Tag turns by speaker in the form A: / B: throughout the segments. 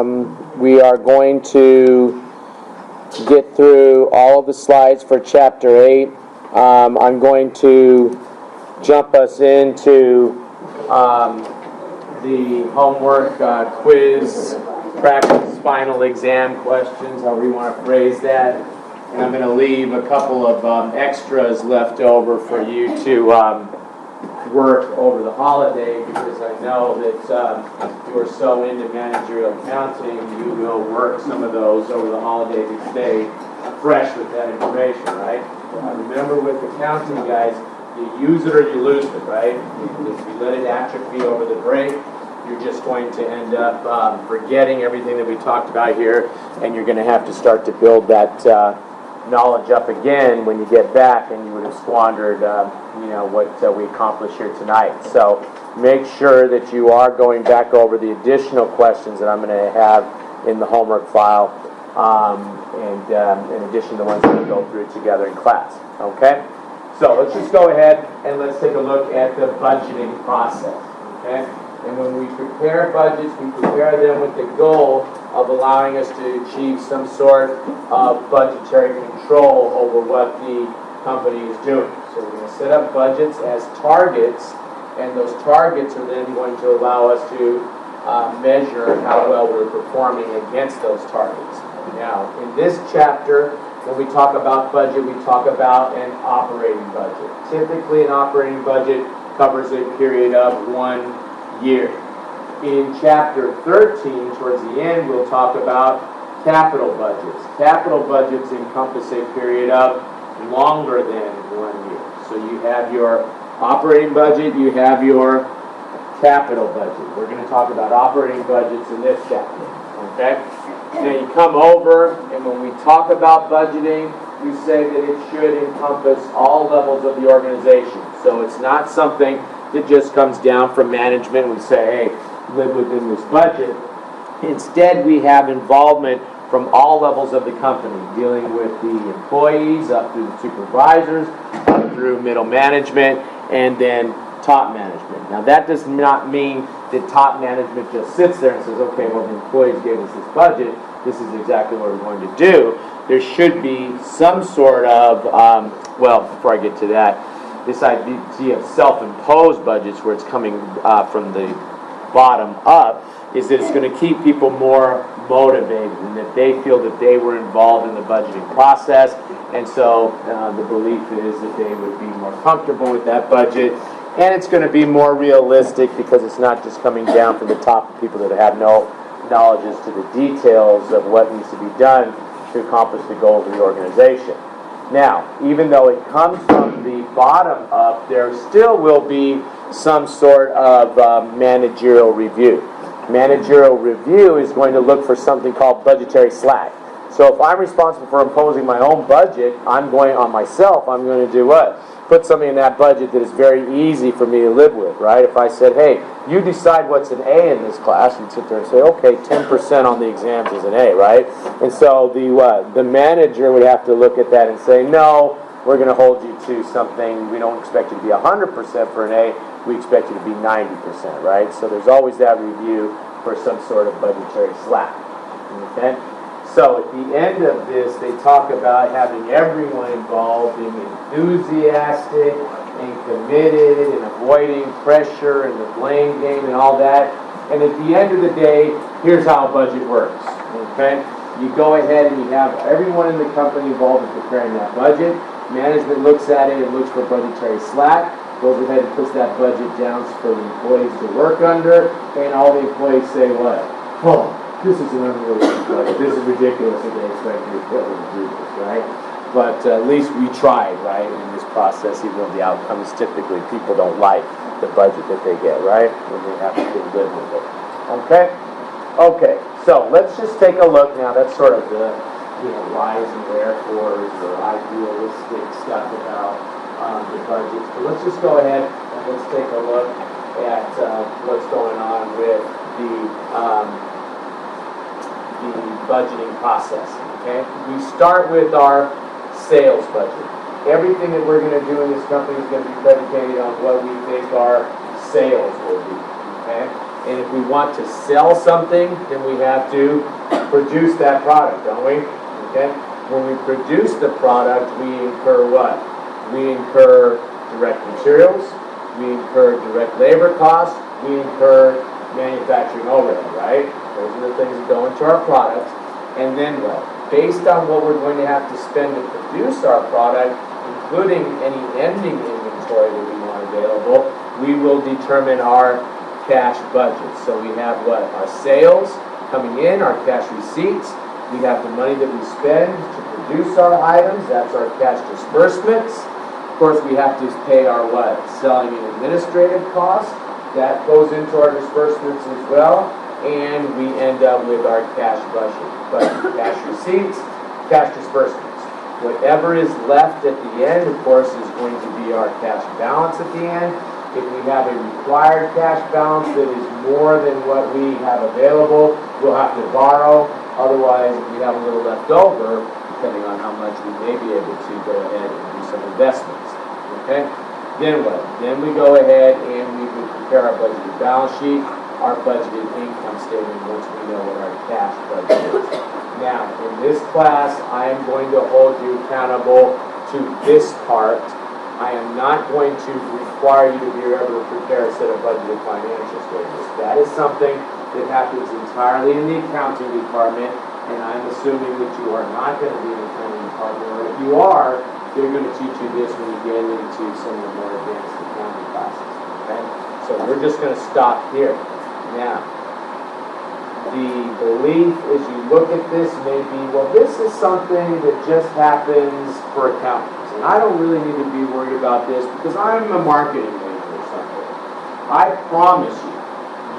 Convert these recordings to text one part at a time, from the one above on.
A: We are going to get through all of the slides for Chapter 8. I'm going to jump us into the homework quiz, practice final exam questions, however you want to phrase that. And I'm going to leave a couple of extras left over for you to work over the holiday, because I know that you are so into managerial accounting, you will work some of those over the holiday to stay fresh with that information, right? Remember, with accounting, guys, you use it or you lose it, right? If you let it atrophy over the break, you're just going to end up forgetting everything that we talked about here, and you're going to have to start to build that knowledge up again when you get back, and you would have squandered what we accomplished here tonight. So make sure that you are going back over the additional questions that I'm going to have in the homework file, and in addition to the ones that we go through together in class. Okay? So let's just go ahead and let's take a look at the budgeting process. Okay? And when we prepare budgets, we prepare them with the goal of allowing us to achieve some sort of budgetary control over what the company is doing. So we're going to set up budgets as targets, and those targets are then going to allow us to measure how well we're performing against those targets. Now, in this chapter, when we talk about budget, we talk about an operating budget. Typically, an operating budget covers a period of 1 year. In Chapter 13, towards the end, we'll talk about capital budgets. Capital budgets encompass a period of longer than 1 year. So you have your operating budget, you have your capital budget. We're going to talk about operating budgets in this chapter. Okay? Now you come over, and when we talk about budgeting, we say that it should encompass all levels of the organization. So it's not something that just comes down from management. We say, hey, live within this budget. Instead, we have involvement from all levels of the company, dealing with the employees, up through the supervisors, up through middle management, and then top management. Now, that does not mean that top management just sits there and says, okay, well, the employees gave us this budget, this is exactly what we're going to do. There should be some sort of, before I get to that, this idea of self-imposed budgets, where it's coming from the bottom up, is that it's going to keep people more motivated, and that they feel that they were involved in the budgeting process, and so the belief is that they would be more comfortable with that budget, and it's going to be more realistic, because it's not just coming down from the top of people that have no knowledge as to the details of what needs to be done to accomplish the goals of the organization. Now, even though it comes from the bottom up, there still will be some sort of managerial review. Managerial review is going to look for something called budgetary slack. So if I'm responsible for imposing my own budget, I'm going to do what? Put something in that budget that is very easy for me to live with, right? If I said, hey, you decide what's an A in this class, you'd sit there and say, okay, 10% on the exams is an A, right? And so the manager would have to look at that and say, no, we're going to hold you to something. We don't expect you to be 100% for an A. We expect you to be 90%, right? So there's always that review for some sort of budgetary slack, okay? So at the end of this, they talk about having everyone involved, being enthusiastic and committed and avoiding pressure and the blame game and all that. And at the end of the day, here's how a budget works, okay? You go ahead and you have everyone in the company involved in preparing that budget. Management looks at it and looks for budgetary slack, goes ahead and puts that budget down for the employees to work under, and all the employees say what? Oh, this is an unrealistic budget. This is ridiculous that they expect you to do this, right? But at least we tried, right, in this process, even though the outcomes typically people don't like the budget that they get, right? When they have to live with it. Okay? Okay, so let's just take a look now. That's sort of the whys and wherefores or idealistic stuff about the budgets. But let's just go ahead and let's take a look at what's going on with the budgeting process. Okay, we start with our sales budget. Everything that we're going to do in this company is going to be predicated on what we think our sales will be. Okay, And if we want to sell something, then we have to produce that product, don't we? Okay? When we produce the product, we incur what? We incur direct materials, we incur direct labor costs, we incur manufacturing overhead, right? Those are the things that go into our product. And then what? Based on what we're going to have to spend to produce our product, including any ending inventory that we want available, we will determine our cash budget. So we have what? Our sales coming in, our cash receipts. We have the money that we spend to produce our items. That's our cash disbursements. Of course, we have to pay our what? Selling and administrative costs. That goes into our disbursements as well. And we end up with our cash budget. But cash receipts, cash disbursements. Whatever is left at the end, of course, is going to be our cash balance at the end. If we have a required cash balance that is more than what we have available, we'll have to borrow. Otherwise, if we have a little left over, depending on how much, we may be able to go ahead and do some investments. Okay? Then what? Then we go ahead and we will prepare our budgeted balance sheet, our budgeted income statement once we know what our cash budget is. Now, in this class, I am going to hold you accountable to this part. I am not going to require you to be able to prepare a set of budgeted financial statements. That is something that happens entirely in the accounting department, and I'm assuming that you are not going to be in the accounting department, or if you are, they're going to teach you this when you get into some of the more advanced accounting classes. Okay? So we're just going to stop here. Now, the belief as you look at this may be, well, this is something that just happens for accountants. And I don't really need to be worried about this because I'm a marketing major or something. I promise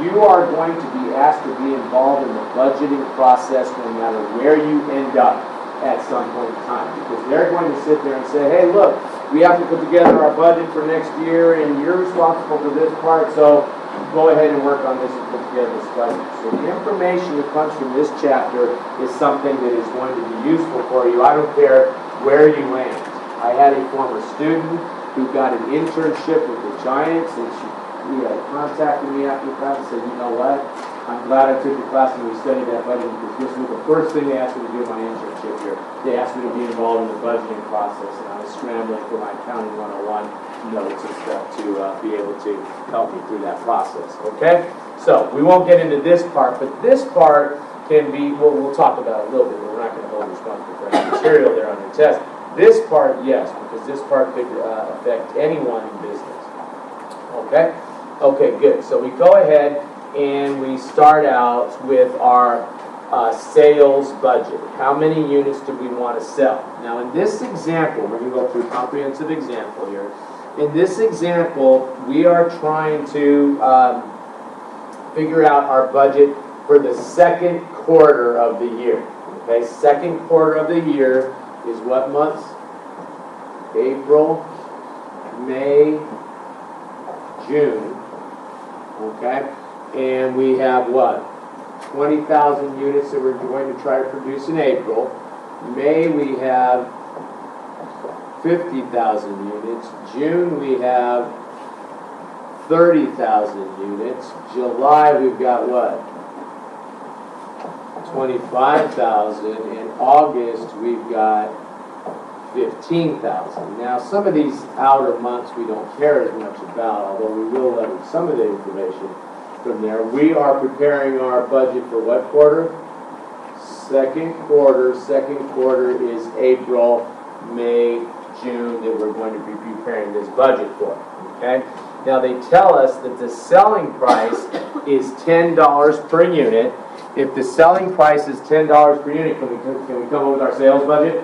A: you are going to be asked to be involved in the budgeting process no matter where you end up at some point in time. Because they're going to sit there and say, hey, look, we have to put together our budget for next year and you're responsible for this part, so go ahead and work on this and put together this budget. So the information that comes from this chapter is something that is going to be useful for you. I don't care where you land. I had a former student who got an internship with the Giants, and he had contacted me after the class and said, you know what, I'm glad I took the class and we studied that budget because this was the first thing they asked me to do in my internship here. They asked me to be involved in the budgeting process, and I was scrambling for my accounting 101 notes and stuff to be able to help me through that process, okay? So we won't get into this part, but this part can be, we'll talk about it a little bit, but we're not going to hold responsible for any material there on the test. This part, yes, because this part could affect anyone in business. Okay? Okay, good. So we go ahead and we start out with our sales budget. How many units do we want to sell? Now in this example, we're going to go through a comprehensive example here. In this example, we are trying to figure out our budget for the second quarter of the year. Okay, second quarter of the year is what months? April, May, June. Okay, and we have what? 20,000 units that we're going to try to produce in April. May we have 50,000 units. June we have 30,000 units. July we've got what? 25,000. In August we've got 15,000. Now some of these outer months we don't care as much about, although we will leverage some of the information from there. We are preparing our budget for what quarter? Second quarter. Second quarter is April, May, June that we're going to be preparing this budget for. Okay? Now they tell us that the selling price is $10 per unit. If the selling price is $10 per unit, can we come up with our sales budget?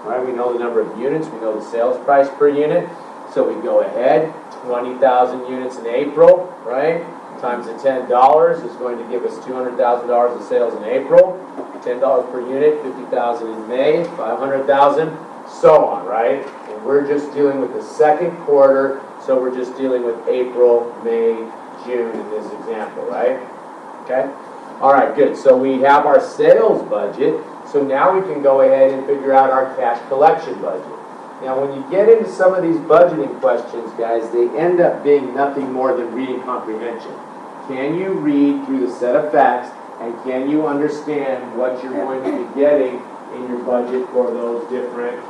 A: Right? We know the number of units, we know the sales price per unit. So we go ahead, 20,000 units in April, right? Times the $10 is going to give us $200,000 of sales in April. $10 per unit, 50,000 in May, 500,000, so on, right? And we're just dealing with the second quarter, so we're just dealing with April, May, June in this example, right? Okay? All right, good. So we have our sales budget. So now we can go ahead and figure out our cash collection budget. Now when you get into some of these budgeting questions, guys, they end up being nothing more than reading comprehension. can you read through the set of facts, and can you understand what you're going to be getting in your budget for those different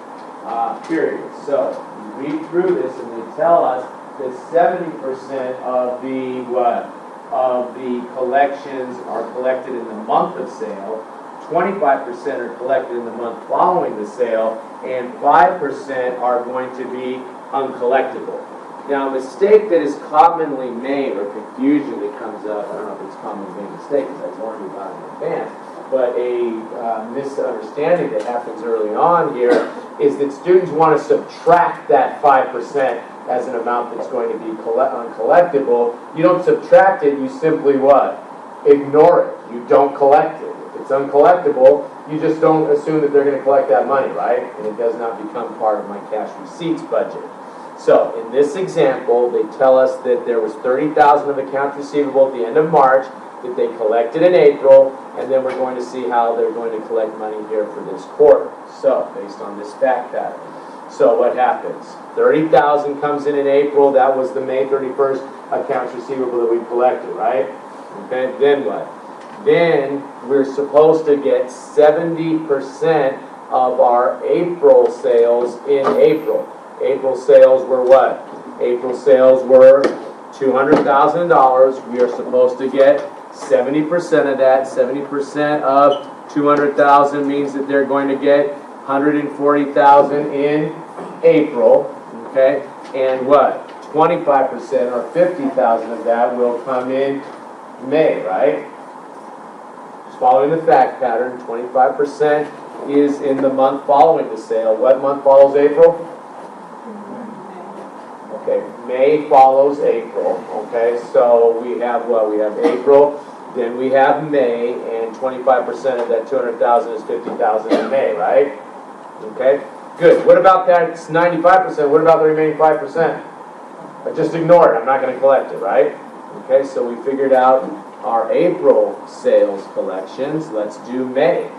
A: periods? So, you read through this and they tell us that 70% of the what? Of the collections are collected in the month of sale, 25% are collected in the month following the sale, and 5% are going to be uncollectible. Now, a mistake that is commonly made, or confusion that comes up, I don't know if it's commonly made mistake because I warned you about it in advance, but a misunderstanding that happens early on here is that students want to subtract that 5% as an amount that's going to be uncollectible. You don't subtract it, you simply what? Ignore it. You don't collect it. If it's uncollectible, you just don't assume that they're going to collect that money, right? And it does not become part of my cash receipts budget. So, in this example, they tell us that there was $30,000 of accounts receivable at the end of March that they collected in April, and then we're going to see how they're going to collect money here for this quarter. So, based on this fact pattern. So, what happens? $30,000 comes in April. That was the May 31st accounts receivable that we collected, right? Okay, then what? Then we're supposed to get 70% of our April sales in April. April sales were what? April sales were $200,000. We are supposed to get 70% of that. 70% of 200,000 means that they're going to get 140,000 in April. Okay? And what? 25% or 50,000 of that will come in May, right? Just following the fact pattern, 25% is in the month following the sale. What month follows April? Okay, May follows April, okay, so we have what? We have April, then we have May, and 25% of that 200,000 is 50,000 in May, right? Okay, good. What about that? It's 95%. What about the remaining 5%? I just ignore it. I'm not going to collect it, right? Okay, so we figured out our April sales collections. Let's do May.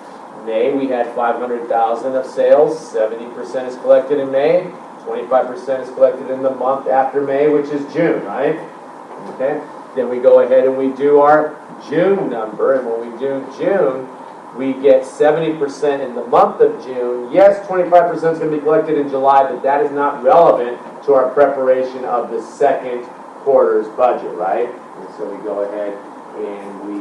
A: May, we had 500,000 of sales. 70% is collected in May. 25% is collected in the month after May, which is June, right? Okay, then we go ahead and we do our June number, and when we do June, we get 70% in the month of June. Yes, 25% is going to be collected in July, but that is not relevant to our preparation of the second quarter's budget, right? And so we go ahead and we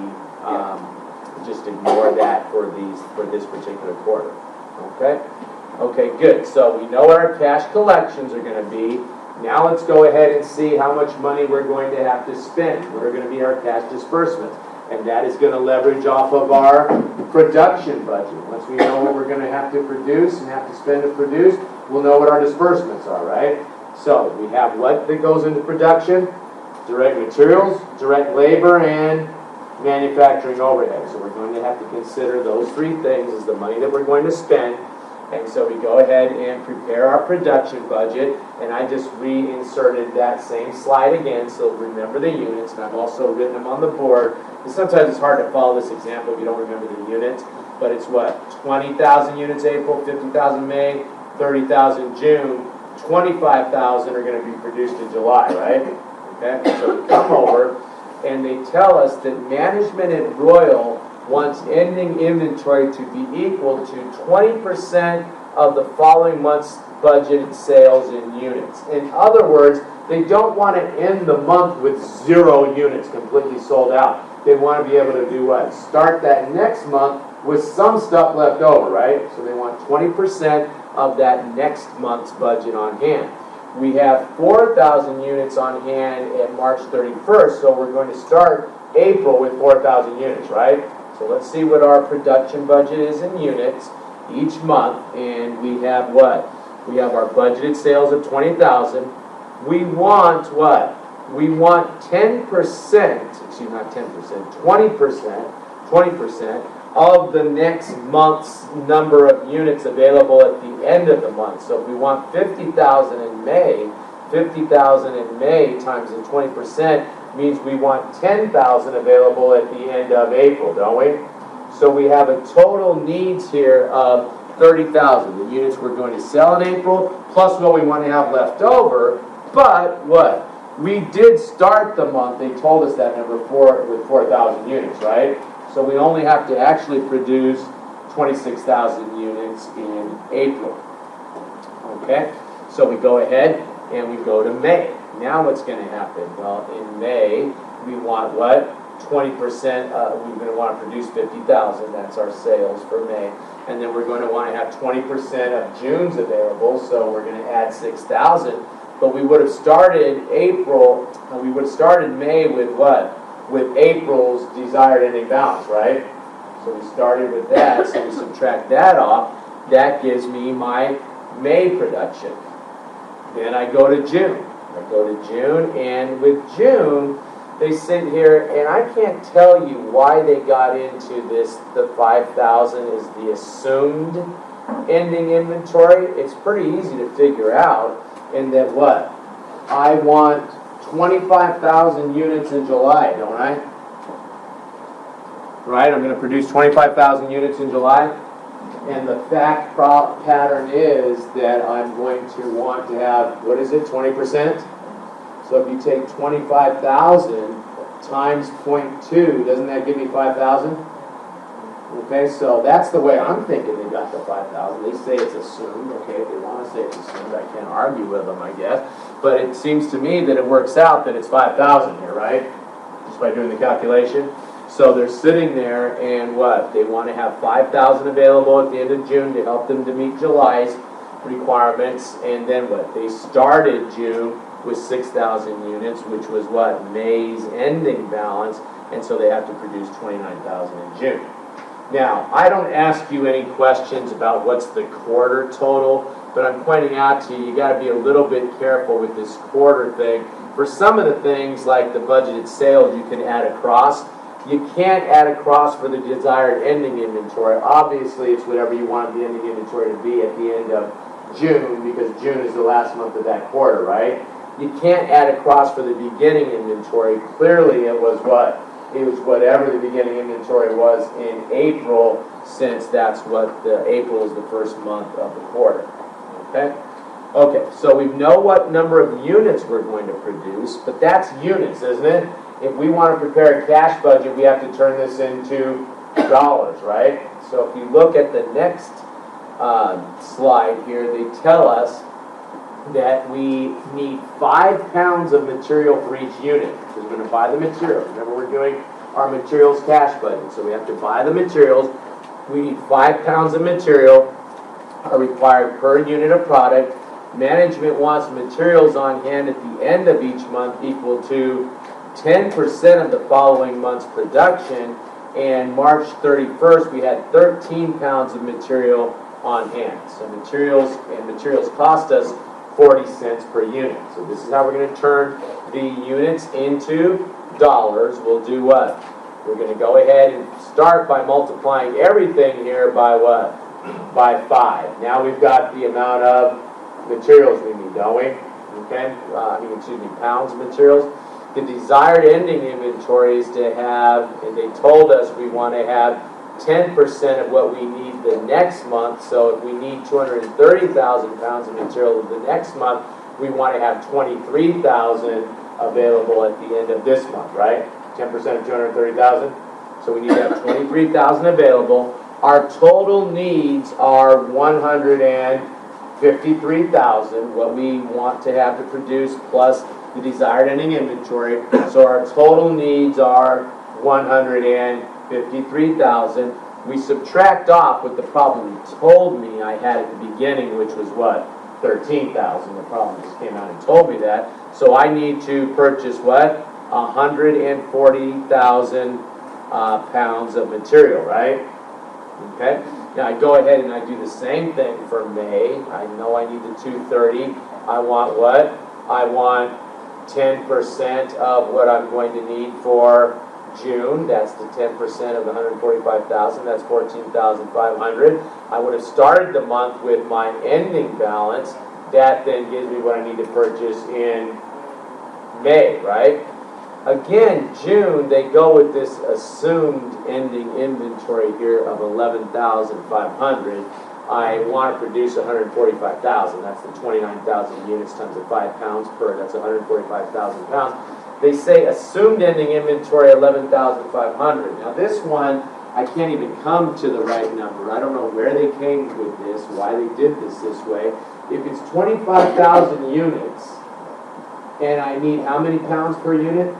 A: just ignore that for this particular quarter. Okay? Okay, good. So we know what our cash collections are going to be. Now let's go ahead and see how much money we're going to have to spend. What are going to be our cash disbursements? And that is going to leverage off of our production budget. Once we know what we're going to have to produce and have to spend to produce, we'll know what our disbursements are, right? So we have what that goes into production? Direct materials, direct labor, and manufacturing overhead. So we're going to have to consider those three things as the money that we're going to spend. And so we go ahead and prepare our production budget, and I just reinserted that same slide again, so remember the units, and I've also written them on the board. And sometimes it's hard to follow this example if you don't remember the units, but it's what? 20,000 units April, 50,000 May, 30,000 June, 25,000 are going to be produced in July, right? Okay, so we come over, and they tell us that management at Royal wants ending inventory to be equal to 20% of the following month's budgeted sales in units. In other words, they don't want to end the month with 0 units completely sold out. They want to be able to do what? Start that next month with some stuff left over, right? So they want 20% of that next month's budget on hand. We have 4,000 units on hand at March 31st, so we're going to start April with 4,000 units, right? So let's see what our production budget is in units each month, and we have what? We have our budgeted sales of 20,000. We want what? We want 10%, excuse me, not 10%, 20% of the next month's number of units available at the end of the month. So if we want 50,000 in May, 50,000 in May times the 20% means we want 10,000 available at the end of April, don't we? So we have a total needs here of 30,000. The units we're going to sell in April, plus what we want to have left over, but what? we did start the month, they told us that number with 4,000 units, right? So we only have to actually produce 26,000 units in April. Okay, so we go ahead and we go to May. Now what's going to happen? Well, in May, we want what? 20%, we're going to want to produce 50,000, that's our sales for May. And then we're going to want to have 20% of June's available, so we're going to add 6,000. But we would have started we would have started May with what? With April's desired ending balance, right? So we started with that, so we subtract that off. That gives me my May production. Then I go to June. And with June, they sit here, and I can't tell you why they got into this, the 5,000 is the assumed ending inventory. It's pretty easy to figure out in that what? I want 25,000 units in July, don't I? Right, I'm going to produce 25,000 units in July. And the fact pattern is that I'm going to want to have, what is it, 20%? So if you take 25,000 times 0.2, doesn't that give me 5,000? Okay, so that's the way I'm thinking they got the 5,000. They say it's assumed. Okay, if they want to say it's assumed, I can't argue with them, I guess. But it seems to me that it works out that it's 5,000 here, right? Just by doing the calculation. So they're sitting there, and what? They want to have 5,000 available at the end of June to help them to meet July's requirements. And then what? They started June with 6,000 units, which was what? May's ending balance. And so they have to produce 29,000 in June. Now, I don't ask you any questions about what's the quarter total, but I'm pointing out to you, you got to be a little bit careful with this quarter thing. For some of the things like the budgeted sales, you can add across. You can't add across for the desired ending inventory. Obviously, it's whatever you want the ending inventory to be at the end of June, because June is the last month of that quarter, right? You can't add across for the beginning inventory. Clearly, it was what? It was whatever the beginning inventory was in April, since that's what April is the first month of the quarter. Okay? Okay, so we know what number of units we're going to produce, but that's units, isn't it? If we want to prepare a cash budget, we have to turn this into dollars, right? So if you look at the next slide here, they tell us that we need 5 pounds of material for each unit. Because we're going to buy the materials. Remember, we're doing our materials cash budget. So we have to buy the materials. We need 5 pounds of material are required per unit of product. Management wants materials on hand at the end of each month equal to 10% of the following month's production. And March 31st, we had 13 pounds of material on hand. So materials cost us 40 cents per unit. So this is how we're going to turn the units into dollars. We'll do what? We're going to go ahead and start by multiplying everything here by what? By 5. Now we've got the amount of materials we need, don't we? Okay? Pounds of materials. The desired ending inventory is to have, and they told us we want to have 10% of what we need the next month. So if we need 230,000 pounds of material the next month, we want to have 23,000 available at the end of this month, right? 10% of 230,000. So we need to have 23,000 available. Our total needs are 153,000, what we want to have to produce, plus the desired ending inventory. So our total needs are 153,000. We subtract off what the problem told me I had at the beginning, which was what? 13,000. The problem just came out and told me that. So I need to purchase what? 140,000 pounds of material, right? Okay. Now I go ahead and I do the same thing for May. I know I need the 230. I want what? I want 10% of what I'm going to need for June. That's the 10% of the 145,000. That's 14,500. I would have started the month with my ending balance. That then gives me what I need to purchase in May, right? Again, June, they go with this assumed ending inventory here of 11,500. I want to produce 145,000. That's the 29,000 units times the 5 pounds per. That's 145,000 pounds. They say assumed ending inventory 11,500. Now this one, I can't even come to the right number. I don't know where they came with this, why they did this way. If it's 25,000 units, and I need how many pounds per unit?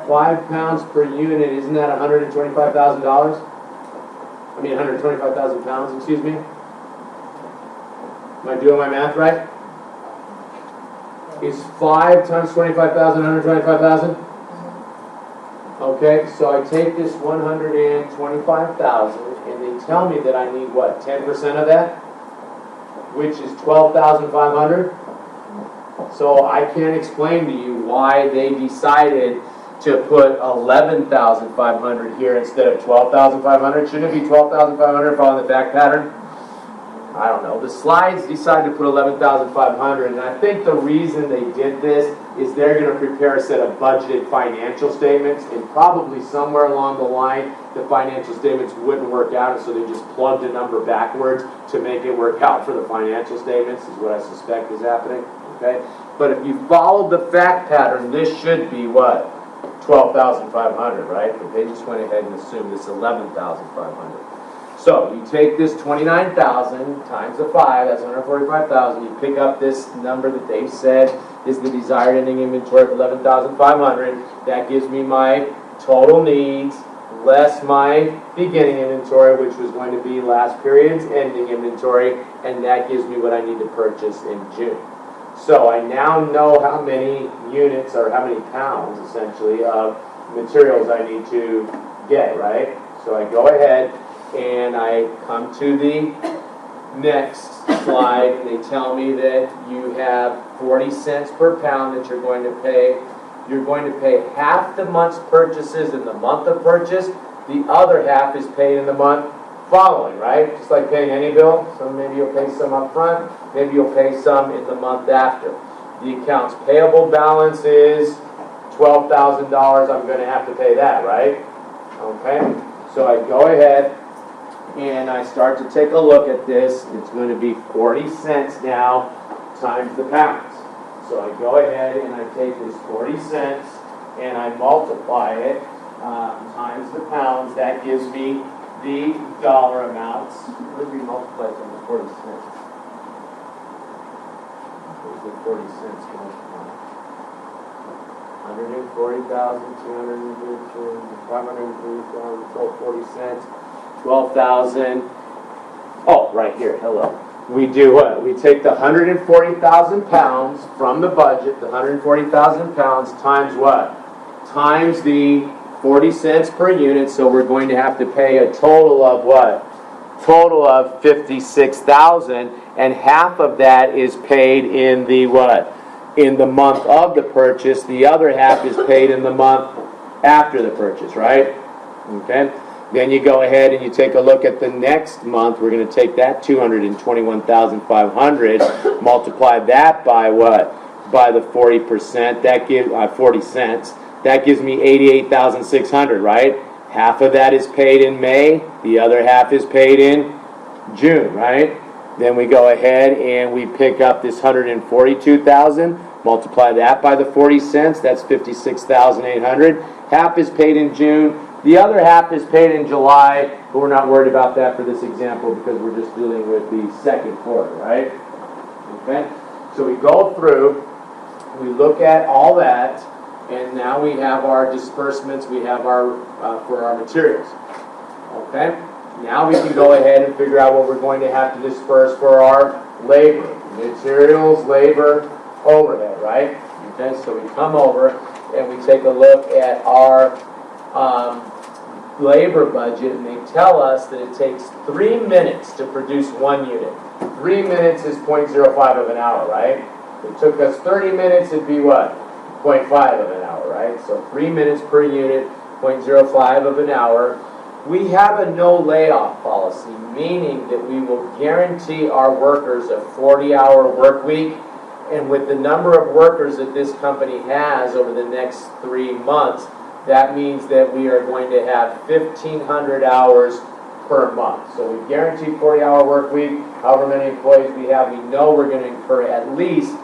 A: 5 pounds per unit, isn't that $125,000? I mean 125,000 pounds, excuse me. Am I doing my math right? Is 5 times 25,000 125,000? Okay, so I take this 125,000 and they tell me that I need what, 10% of that? Which is 12,500? So I can't explain to you why they decided to put 11,500 here instead of 12,500. Shouldn't it be 12,500 following the fact pattern? I don't know. The slides decided to put 11,500, and I think the reason they did this is they're going to prepare a set of budgeted financial statements, and probably somewhere along the line the financial statements wouldn't work out, and so they just plugged a number backwards to make it work out for the financial statements, is what I suspect is happening. Okay? But if you follow the fact pattern, this should be what? 12,500, right? But they just went ahead and assumed it's 11,500. So you take this 29,000 times the 5, that's 145,000. You pick up this number that they've said is the desired ending inventory of 11,500. That gives me my total needs less my beginning inventory, which was going to be last period's ending inventory, and that gives me what I need to purchase in June. So I now know how many units, or how many pounds, essentially, of materials I need to get, right? So I go ahead and I come to the next slide, and they tell me that you have 40 cents per pound that you're going to pay. You're going to pay half the month's purchases in the month of purchase. The other half is paid in the month following, right? Just like paying any bill. So maybe you'll pay some up front, maybe you'll pay some in the month after. The accounts payable balance is $12,000. I'm going to have to pay that, right? Okay, so I go ahead and I start to take a look at this. It's going to be 40 cents now times the pounds. So I go ahead and I take this 40 cents and I multiply it times the pounds. That gives me the dollar amounts. What did we multiply from the 40 cents? What is the 40 cents multiplied? 140,000, 530,000, 40 cents, 12,000. Oh, right here, hello. We do what? We take the 140,000 pounds from the budget, the 140,000 pounds times what? Times the 40 cents per unit, so we're going to have to pay a total of what? Total of 56,000, and half of that is paid in the what? In the month of the purchase. The other half is paid in the month after the purchase, right? Okay? Then you go ahead and you take a look at the next month. We're going to take that 221,500, multiply that by what? By the 40%. That gives 40 cents. That gives me 88,600, right? Half of that is paid in May. The other half is paid in June, right? Then we go ahead and we pick up this 142,000, multiply that by the 40 cents. That's 56,800. Half is paid in June. The other half is paid in July, but we're not worried about that for this example because we're just dealing with the second quarter, right? Okay? So we go through, we look at all that, and now we have our disbursements, we have our, for our materials. Okay? Now we can go ahead and figure out what we're going to have to disperse for our labor. Materials, labor, overhead, right? Okay, so we come over and we take a look at our labor budget, and they tell us that it takes 3 minutes to produce 1 unit. 3 minutes is 0.05 of an hour, right? If it took us 30 minutes, it'd be what? 0.5 of an hour, right? So 3 minutes per unit, 0.05 of an hour. We have a no layoff policy, meaning that we will guarantee our workers a 40-hour work week, and with the number of workers that this company has over the next 3 months, that means that we are going to have 1,500 hours per month. So we guarantee 40-hour work week, however many employees we have, we know we're going to incur at least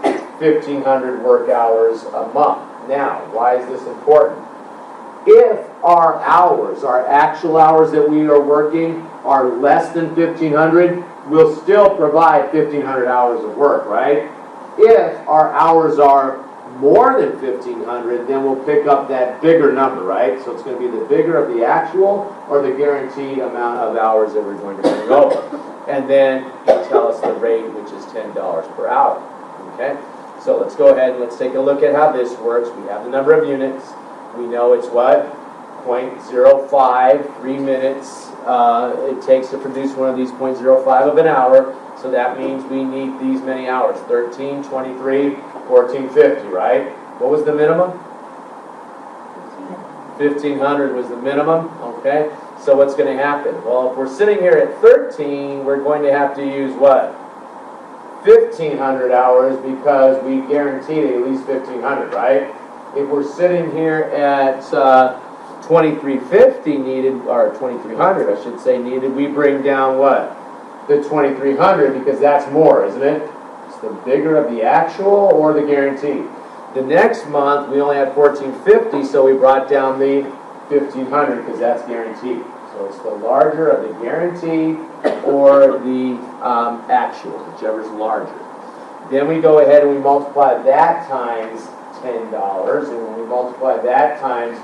A: 1,500 work hours a month. Now, why is this important? If our hours, our actual hours that we are working are less than 1,500, we'll still provide 1,500 hours of work, right? If our hours are more than 1,500, then we'll pick up that bigger number, right? So it's going to be the bigger of the actual or the guaranteed amount of hours that we're going to bring over. And then you tell us the rate, which is $10 per hour, okay? So let's go ahead and let's take a look at how this works. We have the number of units. We know it's what? 0.05, 3 minutes it takes to produce one of these 0.05 of an hour. So that means we need these many hours, 13, 23, 1450, right? What was the minimum? 1,500 was the minimum, okay? So what's going to happen? Well, if we're sitting here at 13, we're going to have to use what? 1,500 hours because we guaranteed at least 1,500, right? If we're sitting here at 2,350 needed, or 2,300 I should say needed, we bring down what? The 2,300 because that's more, isn't it? It's the bigger of the actual or the guaranteed. The next month we only had 1,450, so we brought down the 1,500 because that's guaranteed. So it's the larger of the guaranteed or the actual, whichever's larger. Then we go ahead and we multiply that times $10, and when we multiply that times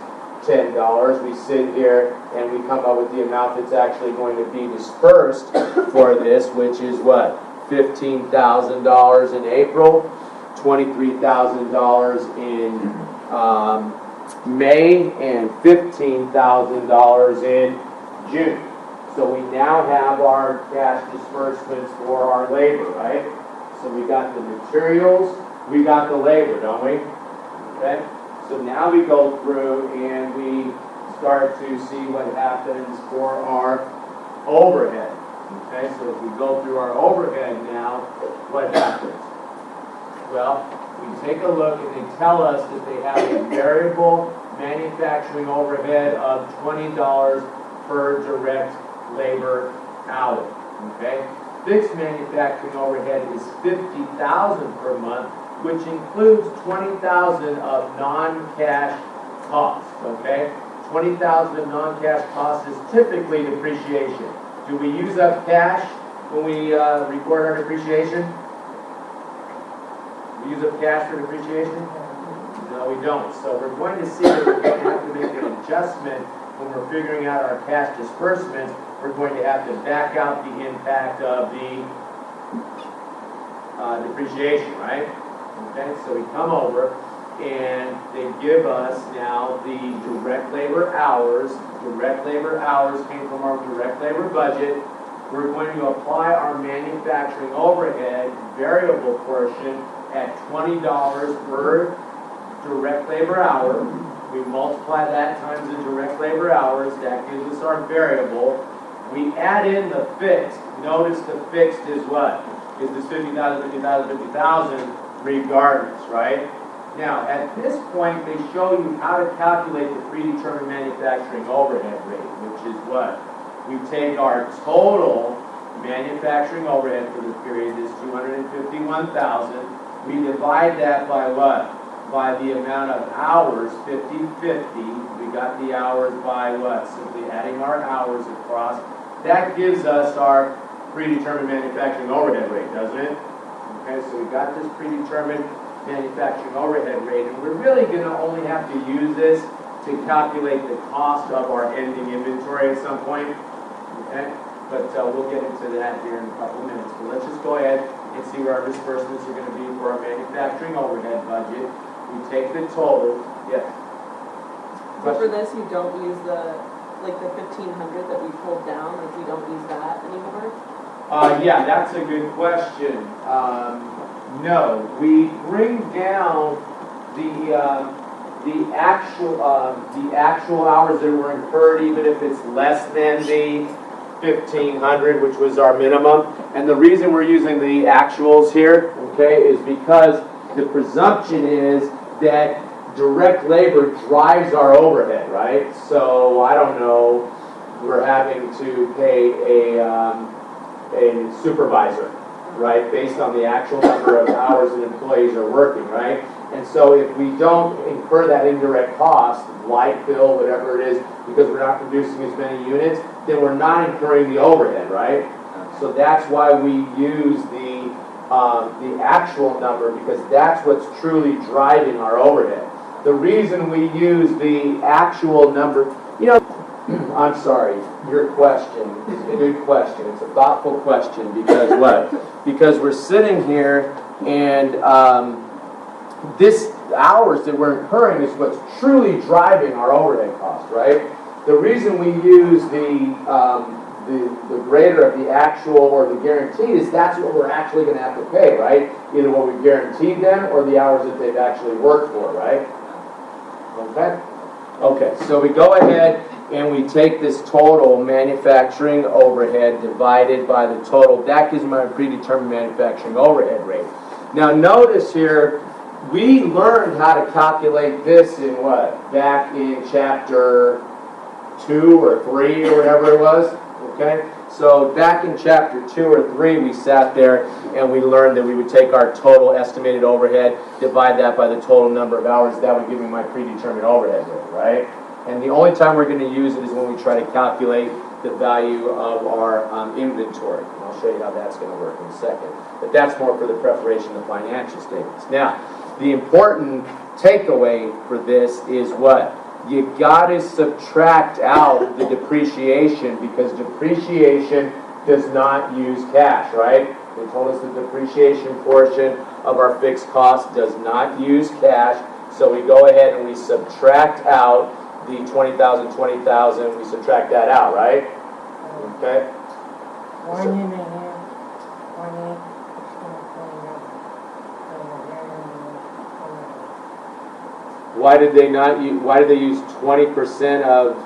A: $10, we sit here and we come up with the amount that's actually going to be dispersed for this, which is what? $15,000 in April, $23,000 in May, and $15,000 in June. So we now have our cash disbursements for our labor, right? So we got the materials, we got the labor, don't we? Okay? So now we go through and we start to see what happens for our overhead. Okay, so if we go through our overhead now, what happens? Well, we take a look and they tell us that they have a variable manufacturing overhead of $20 per direct labor hour. Okay? Fixed manufacturing overhead is $50,000 per month, which includes $20,000 of non-cash costs, okay? $20,000 of non-cash costs is typically depreciation. Do we use up cash when we record our depreciation? We use up cash for depreciation? No, we don't. So we're going to see that we're going to have to make an adjustment when we're figuring out our cash disbursements. We're going to have to back out the impact of the depreciation, right? Okay, so we come over and they give us now the direct labor hours. Direct labor hours came from our direct labor budget. We're going to apply our manufacturing overhead variable portion at $20 per direct labor hour. We multiply that times the direct labor hours. That gives us our variable. We add in the fixed. Notice the fixed is what? Is this 50,000, 50,000, 50,000? Regardless, right? Now, at this point, they show you how to calculate the predetermined manufacturing overhead rate, which is what? We take our total manufacturing overhead for the period, this $251,000. We divide that by what? By the amount of hours, 50/50. We got the hours by what? Simply adding our hours across. That gives us our predetermined manufacturing overhead rate, doesn't it? Okay, so we got this predetermined manufacturing overhead rate, and we're really going to only have to use this to calculate the cost of our ending inventory at some point. Okay, but we'll get into that here in a couple of minutes. But let's just go ahead and see where our disbursements are going to be for our manufacturing overhead budget. We take the total. Yes.
B: But for this, you don't use the 1,500 that we pulled down. Like we don't use that anymore.
A: Yeah, that's a good question. No, we bring down the actual hours that were incurred, even if it's less than the 1,500, which was our minimum. And the reason we're using the actuals here, okay, is because the presumption is that direct labor drives our overhead, right? So I don't know, we're having to pay a supervisor, right, based on the actual number of hours that employees are working, right? And so if we don't incur that indirect cost, light bill, whatever it is, because we're not producing as many units, then we're not incurring the overhead, right? So that's why we use the actual number, because that's what's truly driving our overhead. The reason we use the actual number, you know, I'm sorry, your question is a good question. It's a thoughtful question, because what? Because we're sitting here and this hours that we're incurring is what's truly driving our overhead cost, right? The reason we use the greater of the actual or the guaranteed is that's what we're actually going to have to pay, right? Either what we guaranteed them or the hours that they've actually worked for, right? Okay? Okay, so we go ahead and we take this total manufacturing overhead divided by the total. That gives me my predetermined manufacturing overhead rate. Now notice here, we learned how to calculate this in what? Back in chapter 2 or 3 or whatever it was. Okay? So back in chapter 2 or 3, we sat there and we learned that we would take our total estimated overhead, divide that by the total number of hours. That would give me my predetermined overhead rate, right? And the only time we're going to use it is when we try to calculate the value of our inventory. And I'll show you how that's going to work in a second. But that's more for the preparation of financial statements. Now, the important takeaway for this is what? You got to subtract out the depreciation, because depreciation does not use cash, right? They told us the depreciation portion of our fixed cost does not use cash. So we go ahead and we subtract out the 20,000, we subtract that out, right? Okay?
C: 1.5, 28, 28.
A: Why did they not use, why did they use 20% of,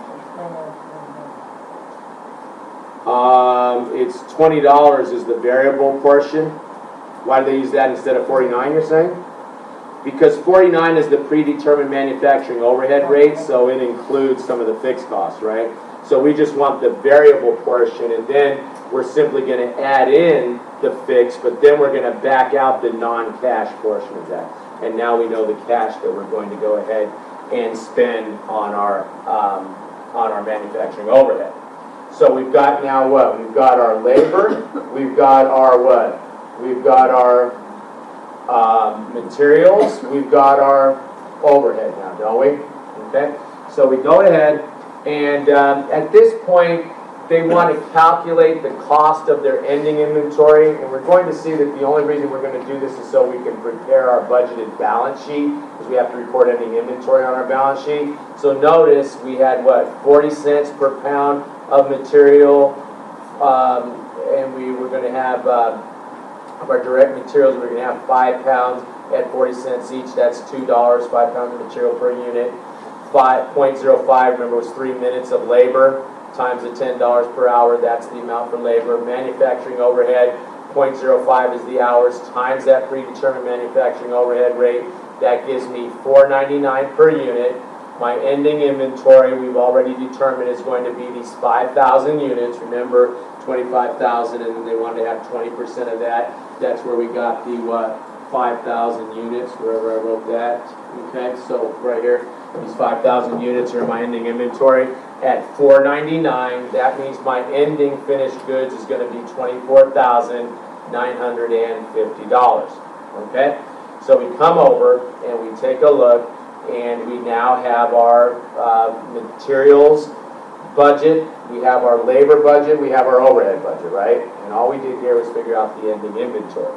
A: it's $20 is the variable portion. Why did they use that instead of 49, you're saying? Because 49 is the predetermined manufacturing overhead rate, so it includes some of the fixed costs, right? So we just want the variable portion, and then we're simply going to add in the fixed, but then we're going to back out the non-cash portion of that. And now we know the cash that we're going to go ahead and spend on our manufacturing overhead. So we've got now what? We've got our labor, we've got our what? We've got our materials, we've got our overhead now, don't we? Okay? So we go ahead and at this point they want to calculate the cost of their ending inventory, and we're going to see that the only reason we're going to do this is so we can prepare our budgeted balance sheet, because we have to report ending inventory on our balance sheet. So notice we had what, 40 cents per pound of material, and we were going to have of our direct materials, we're going to have 5 pounds at 40 cents each. That's $2, 5 pounds of material per unit. 5.05, remember, was 3 minutes of labor times the $10 per hour. That's the amount for labor. Manufacturing overhead, 0.05 is the hours times that predetermined manufacturing overhead rate. That gives me $4.99 per unit. My ending inventory, we've already determined, is going to be these 5,000 units. Remember, 25,000, and then they wanted to have 20% of that. That's where we got the 5,000 units, wherever I wrote that. Okay, so right here, these 5,000 units are my ending inventory. At $4.99, that means my ending finished goods is going to be $24,950. Okay, so we come over and we take a look, and we now have our materials budget, we have our labor budget, we have our overhead budget, right? And all we did here was figure out the ending inventory.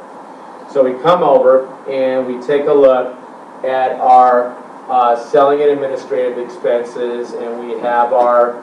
A: So we come over and we take a look at our selling and administrative expenses, and we have our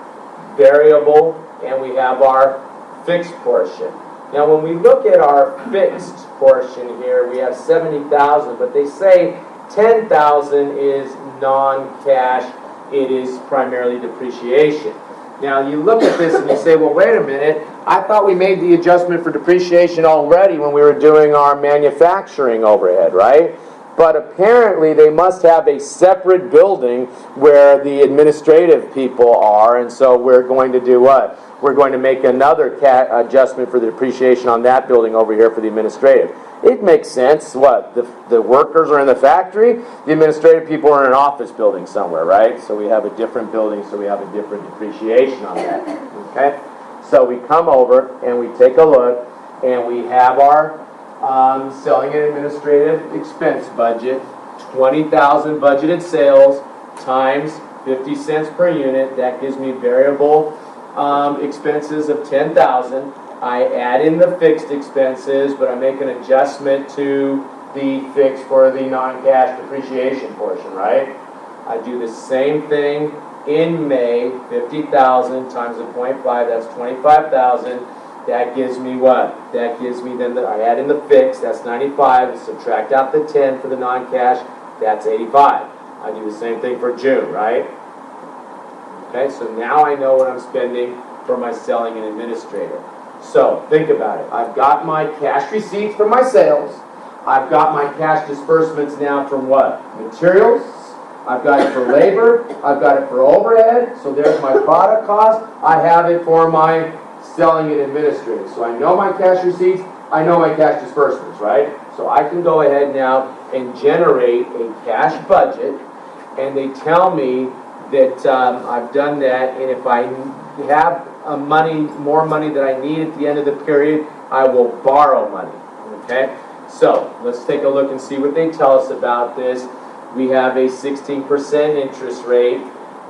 A: variable and we have our fixed portion. Now when we look at our fixed portion here, we have 70,000, but they say 10,000 is non-cash. It is primarily depreciation. Now you look at this and you say, well, wait a minute, I thought we made the adjustment for depreciation already when we were doing our manufacturing overhead, right? but apparently they must have a separate building where the administrative people are, and so we're going to do what? We're going to make another adjustment for the depreciation on that building over here for the administrative. It makes sense. What? The workers are in the factory, the administrative people are in an office building somewhere, right? So we have a different building, so we have a different depreciation on that. Okay? So we come over and we take a look, and we have our selling and administrative expense budget, 20,000 budgeted sales times 50 cents per unit. That gives me variable expenses of 10,000. I add in the fixed expenses, but I make an adjustment to the fixed for the non-cash depreciation portion, right? I do the same thing in May, 50,000 times the 0.5, that's 25,000. That gives me what? That gives me then, I add in the fixed, that's 95, subtract out the 10 for the non-cash, that's 85. I do the same thing for June, right? Okay, so now I know what I'm spending for my selling and administrative. So, think about it. I've got my cash receipts from my sales. I've got my cash disbursements now from what? Materials. I've got it for labor. I've got it for overhead. So there's my product cost. I have it for my selling and administrative. So I know my cash receipts. I know my cash disbursements, right? So I can go ahead now and generate a cash budget, and they tell me that I've done that, and if I have more money that I need at the end of the period, I will borrow money, okay? So, let's take a look and see what they tell us about this. We have a 16% interest rate.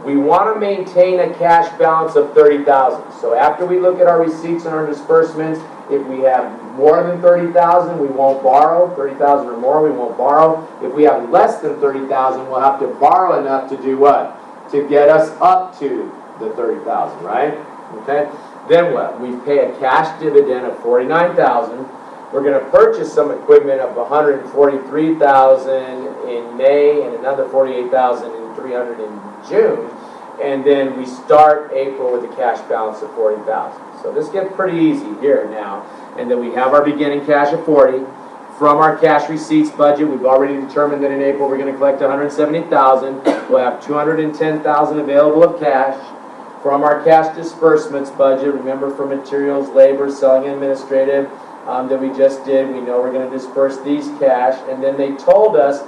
A: We want to maintain a cash balance of 30,000. So after we look at our receipts and our disbursements, if we have more than 30,000, we won't borrow. 30,000 or more, we won't borrow. If we have less than 30,000, we'll have to borrow enough to do what? To get us up to the 30,000, right? Okay? Then what? We pay a cash dividend of 49,000. We're going to purchase some equipment of 143,000 in May and another 48,300 in June. And then we start April with a cash balance of 40,000. So this gets pretty easy here now. And then we have our beginning cash of 40. From our cash receipts budget, we've already determined that in April we're going to collect 170,000. We'll have 210,000 available of cash. From our cash disbursements budget, remember for materials, labor, selling, and administrative that we just did, we know we're going to disperse these cash. And then they told us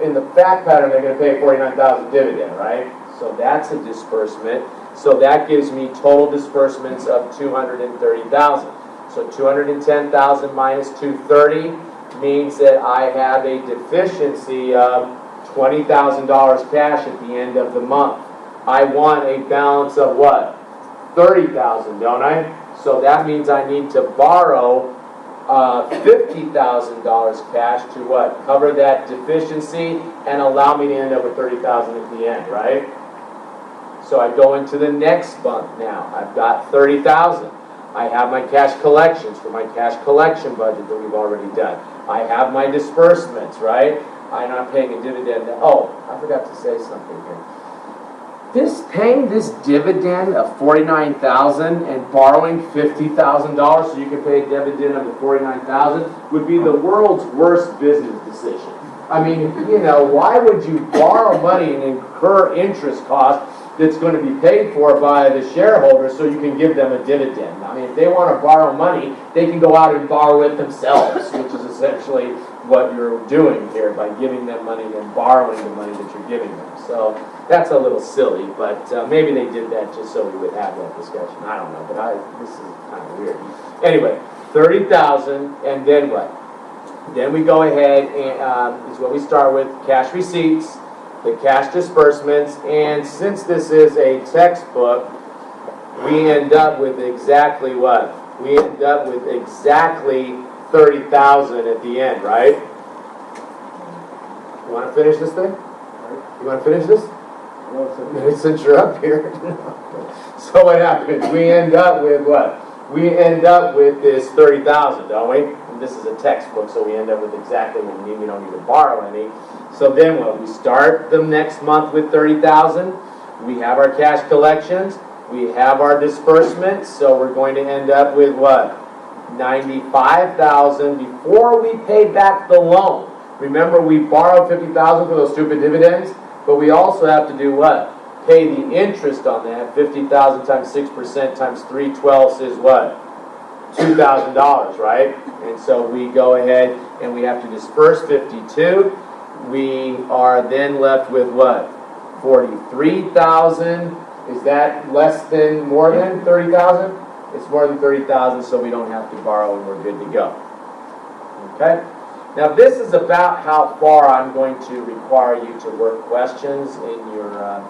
A: in the fact pattern they're going to pay 49,000 dividend, right? So that's a disbursement. So that gives me total disbursements of 230,000. So 210,000 minus 230 means that I have a deficiency of $20,000 cash at the end of the month. I want a balance of what? 30,000, don't I? So that means I need to borrow $50,000 cash to what? Cover that deficiency and allow me to end up with 30,000 at the end, right? So I go into the next month now. I've got 30,000. I have my cash collections for my cash collection budget that we've already done. I have my disbursements, right? I'm not paying a dividend. Oh, I forgot to say something here. Paying this dividend of $49,000 and borrowing $50,000 so you can pay a dividend of the $49,000 would be the world's worst business decision. I mean, why would you borrow money and incur interest costs that's going to be paid for by the shareholders so you can give them a dividend? I mean, if they want to borrow money, they can go out and borrow it themselves, which is essentially what you're doing here by giving them money and borrowing the money that you're giving them. So that's a little silly, but maybe they did that just so we would have that discussion. I don't know, but this is kind of weird. Anyway, 30,000, and then what? Then we go ahead and is what we start with, cash receipts, the cash disbursements, and since this is a textbook, we end up with exactly what? We end up with exactly 30,000 at the end, right? You want to finish this thing? You want to finish this? Since you're up here. So what happens? We end up with what? We end up with this 30,000, don't we? And this is a textbook, so we end up with exactly what we need. We don't need to borrow any. So then what? We start the next month with 30,000. We have our cash collections. We have our disbursements. So we're going to end up with what? 95,000 before we pay back the loan. Remember, we borrowed $50,000 for those stupid dividends, but we also have to do what? Pay the interest on that. 50,000 times 6% times 3/12 is what? $2,000, right? And so we go ahead and we have to disperse 52. We are then left with what? 43,000. Is that more than 30,000? It's more than 30,000, so we don't have to borrow and we're good to go. Okay? Now this is about how far I'm going to require you to work questions in your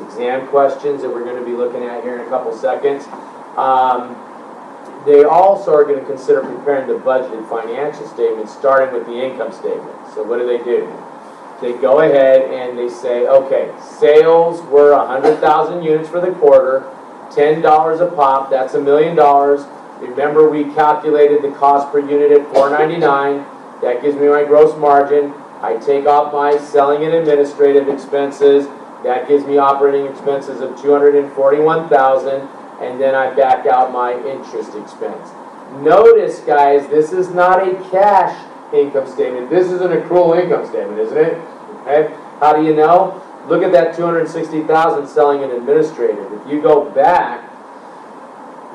A: exam questions that we're going to be looking at here in a couple seconds. They also are going to consider preparing the budgeted financial statement starting with the income statement. So what do? They go ahead and they say, okay, sales were 100,000 units for the quarter, $10 a pop, that's $1 million. Remember, we calculated the cost per unit at $4.99. That gives me my gross margin. I take off my selling and administrative expenses. That gives me operating expenses of $241,000, and then I back out my interest expense. Notice, guys, this is not a cash income statement. This is an accrual income statement, isn't it? Okay. How do you know? Look at that $260,000 selling and administrative. If you go back,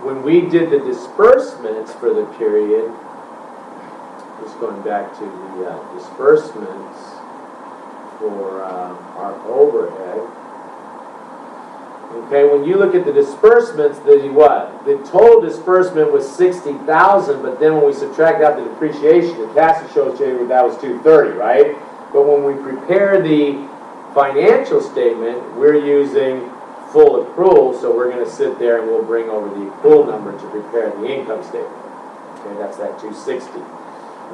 A: when we did the disbursements for the period, just going back to the disbursements for our overhead. Okay, when you look at the disbursements, the total disbursement was $60,000, but then when we subtract out the depreciation, the tax shows you that was $230,000, right? But when we prepare the financial statement, we're using full accrual, so we're going to sit there and we'll bring over the accrual number to prepare the income statement. Okay, that's that $260,000.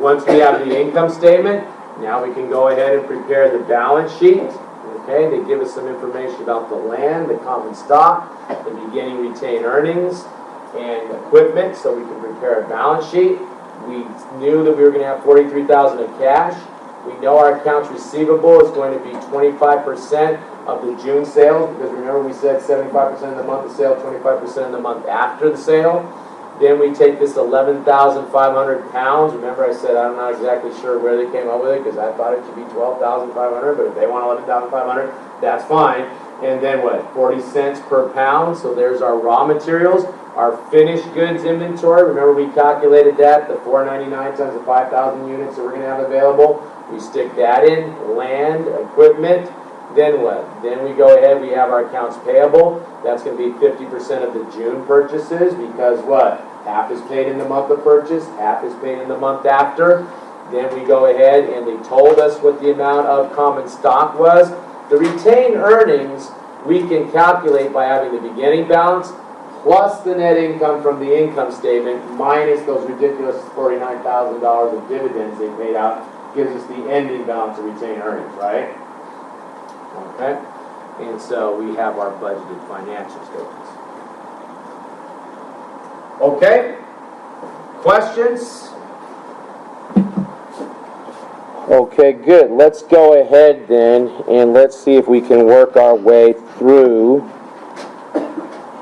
A: Once we have the income statement, now we can go ahead and prepare the balance sheet. Okay, they give us some information about the land, the common stock, the beginning retained earnings, and equipment, so we can prepare a balance sheet. We knew that we were going to have $43,000 of cash. We know our accounts receivable is going to be 25% of the June sales, because remember we said 75% of the month of sale, 25% of the month after the sale. Then we take this 11,500 pounds. Remember I said I'm not exactly sure where they came up with it, because I thought it should be 12,500, but if they want 11,500, that's fine. And then what, 40 cents per pound, so there's our raw materials. Our finished goods inventory, remember we calculated that, the $499 times the 5,000 units that we're going to have available. We stick that in, land, equipment. Then what? Then we go ahead, we have our accounts payable. That's going to be 50% of the June purchases, because what? Half is paid in the month of purchase, half is paid in the month after. Then we go ahead and they told us what the amount of common stock was. The retained earnings we can calculate by having the beginning balance plus the net income from the income statement minus those ridiculous $49,000 of dividends they paid out, gives us the ending balance of retained earnings, right? Okay? And so we have our budgeted financial statements. Okay? Questions? Okay, good. Let's go ahead then and let's see if we can work our way through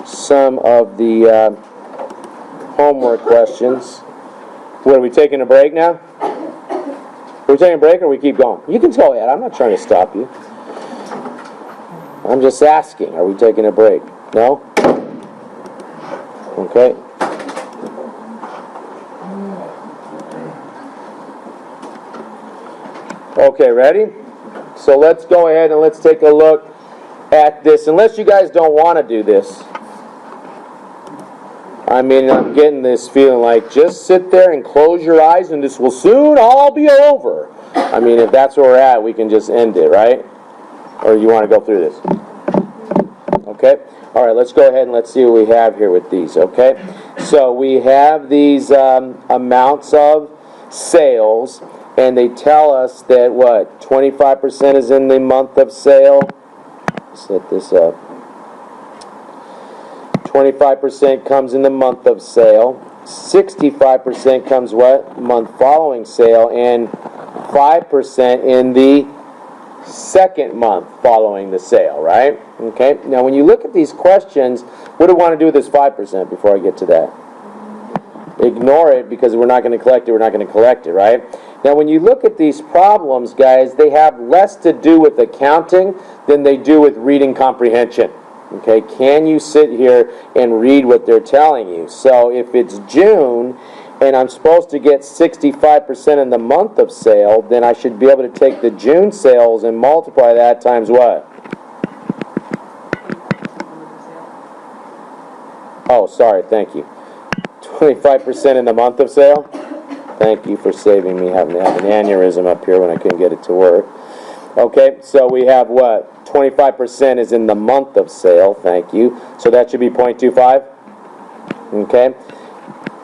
A: some of the homework questions. What, are we taking a break now? Are we taking a break or we keep going? You can go ahead. I'm not trying to stop you. I'm just asking, are we taking a break? No? Okay. Okay, ready? So let's go ahead and let's take a look at this. Unless you guys don't want to do this. I mean, I'm getting this feeling like just sit there and close your eyes and this will soon all be over. I mean, if that's where we're at, we can just end it, right? Or you want to go through this? Okay? All right, let's go ahead and let's see what we have here with these, okay? So we have these amounts of sales, and they tell us that, what, 25% is in the month of sale? Set this up. 25% comes in the month of sale. 65% comes what? Month following sale. And 5% in the second month following the sale, right? Okay. Now, when you look at these questions, what do we want to do with this 5% before I get to that?
C: ignore it because we're not going to collect it, right? Now, when you look at these problems, guys, they have less to do with accounting than they do with reading comprehension. Okay, can you sit here and read what they're telling you? So if it's June and I'm supposed to get 65% in the month of sale, then I should be able to take the June sales and multiply that times what? Oh, sorry, thank you. 25% in the month of sale? Thank you for saving me having to have an aneurysm up here when I couldn't get it to work. Okay, so we have what? 25% is in the month of sale, thank you. So that should be 0.25. Okay,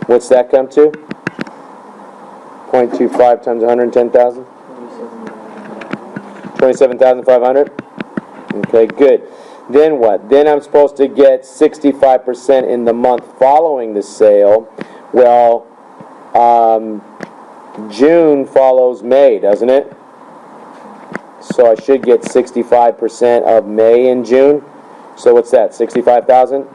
C: what's that come to? 0.25 times 110,000? 27,500? Okay, good. Then what? Then I'm supposed to get 65% in the month following the sale. Well, June follows May, doesn't it? So I should get 65% of May in June. So what's that, 65,000?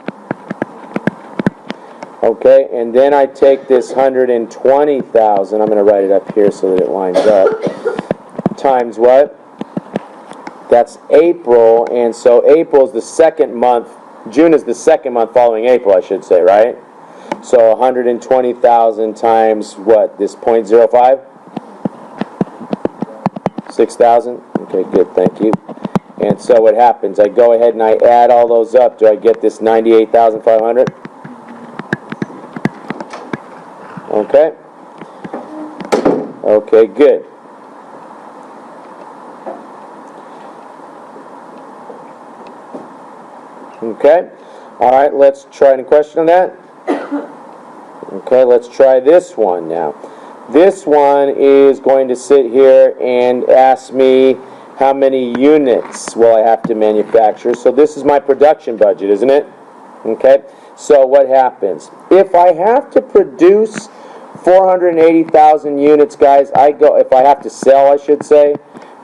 C: Okay, and then I take this 120,000, I'm going to write it up here so that it lines up, times what? That's April, and so April is the second month, June is the second month following April, I should say, right? So 120,000 times what, this 0.05? 6,000? Okay, good, thank you. And so what happens? I go ahead and I add all those up. Do I get this 98,500? Okay. Okay, good. Okay. All right, let's try any question on that. Okay, let's try this one now. This one is going to sit here and ask me how many units will I have to manufacture. So this is my production budget, isn't it? Okay, so what happens? If I have to produce 480,000 units, guys, if I have to sell, I should say,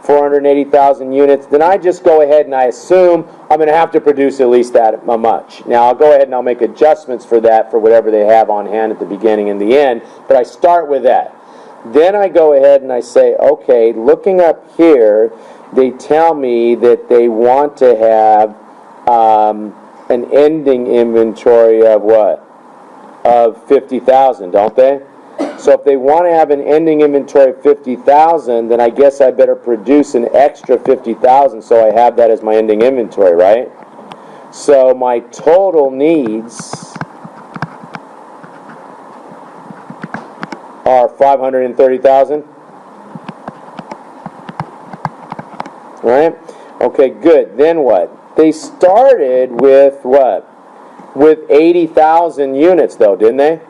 C: 480,000 units, then I just go ahead and I assume I'm going to have to produce at least that much. Now, I'll go ahead and I'll make adjustments for that for whatever they have on hand at the beginning and the end, but I start with that. Then I go ahead and I say, okay, looking up here, they tell me that they want to have an ending inventory of what? Of 50,000, don't they? So if they want to have an ending inventory of 50,000, then I guess I better produce an extra 50,000 so I have that as my ending inventory, right? So my total needs are 530,000. Right? Okay, good. Then what? They started with what? With 80,000 units though, didn't they?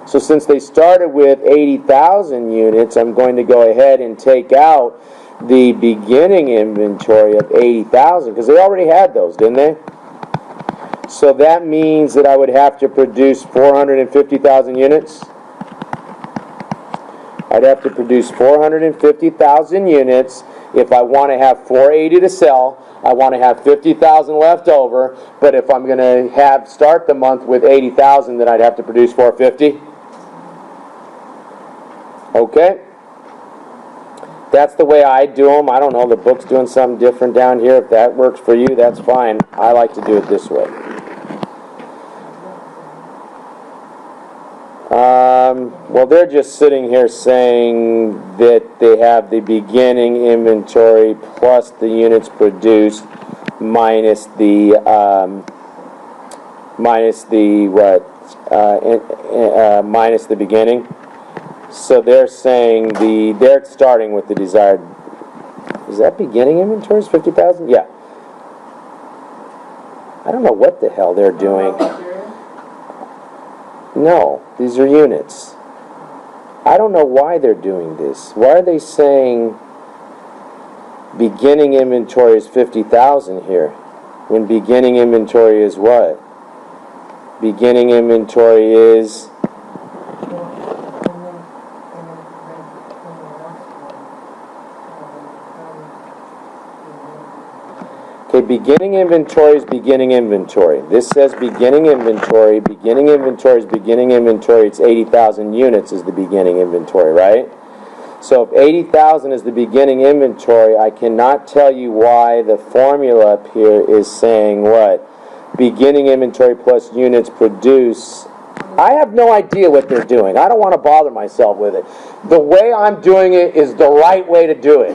C: So since they started with 80,000 units, I'm going to go ahead and take out the beginning inventory of 80,000 because they already had those, didn't they? So that means that I would have to produce 450,000 units. I'd have to produce 450,000 units if I want to have 480 to sell. I want to have 50,000 left over, but if I'm going to start the month with 80,000, then I'd have to produce 450. Okay? That's the way I do them. I don't know, the book's doing something different down here. If that works for you, that's fine. I like to do it this way. Well, they're just sitting here saying that they have the beginning inventory plus the units produced minus the minus the beginning. So they're saying they're starting with the desired. Is that beginning inventory is 50,000? Yeah. I don't know what the hell they're doing. No, these are units. I don't know why they're doing this. Why are they saying beginning inventory is 50,000 here when beginning inventory is what? Beginning inventory is beginning inventory is beginning inventory. This says beginning inventory. Beginning inventory is beginning inventory. It's 80,000 units is the beginning inventory, right? So if 80,000 is the beginning inventory, I cannot tell you why the formula up here is saying what? Beginning inventory plus units produce. I have no idea what they're doing. I don't want to bother myself with it. The way I'm doing it is the right way to do it,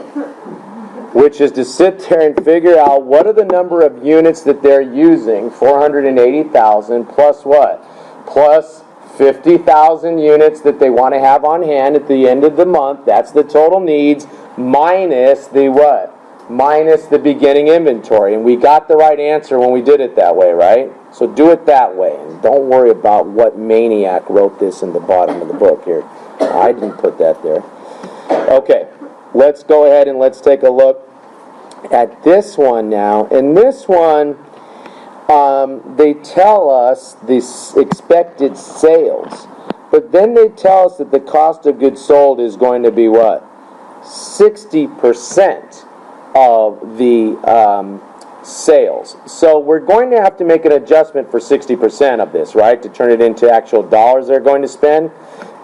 C: which is to sit there and figure out what are the number of units that they're using, 480,000, plus what? Plus 50,000 units that they want to have on hand at the end of the month. That's the total needs, minus the what? Minus the beginning inventory. And we got the right answer when we did it that way, right? So do it that way. And don't worry about what maniac wrote this in the bottom of the book here. I didn't put that there. Okay, let's go ahead and let's take a look at this one now. In this one, they tell us the expected sales. But then they tell us that the cost of goods sold is going to be what? 60% of the sales. So we're going to have to make an adjustment for 60% of this, right? To turn it into actual dollars they're going to spend.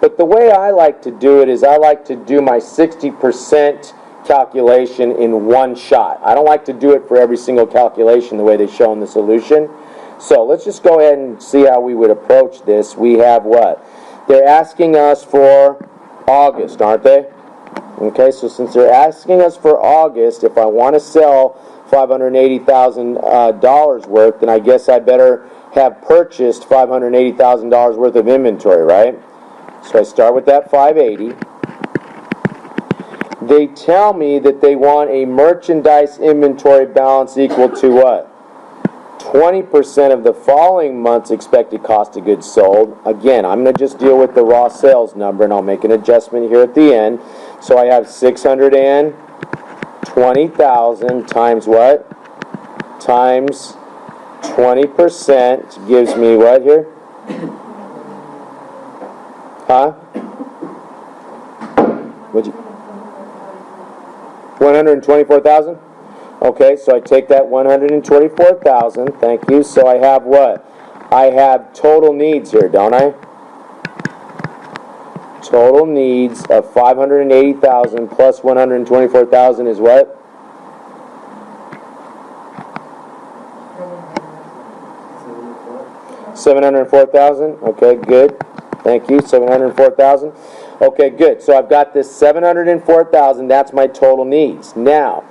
C: But the way I like to do it is I like to do my 60% calculation in one shot. I don't like to do it for every single calculation the way they show in the solution. So let's just go ahead and see how we would approach this. We have what? They're asking us for August, aren't they? Okay, so since they're asking us for August, if I want to sell $580,000 worth, then I guess I better have purchased $580,000 worth of inventory, right? So I start with that 580. They tell me that they want a merchandise inventory balance equal to what? 20% of the following month's expected cost of goods sold. Again, I'm going to just deal with the raw sales number, and I'll make an adjustment here at the end. So I have 620,000 times what? Times 20% gives me what here? Huh? What'd you? 124,000? Okay, so I take that 124,000, thank you. So I have what? I have total needs here, don't I? Total needs of 580,000 plus 124,000 is what? $704,000. Okay, good. Thank you. 704,000. Okay, good. So I've got this 704,000. That's my total needs. Now,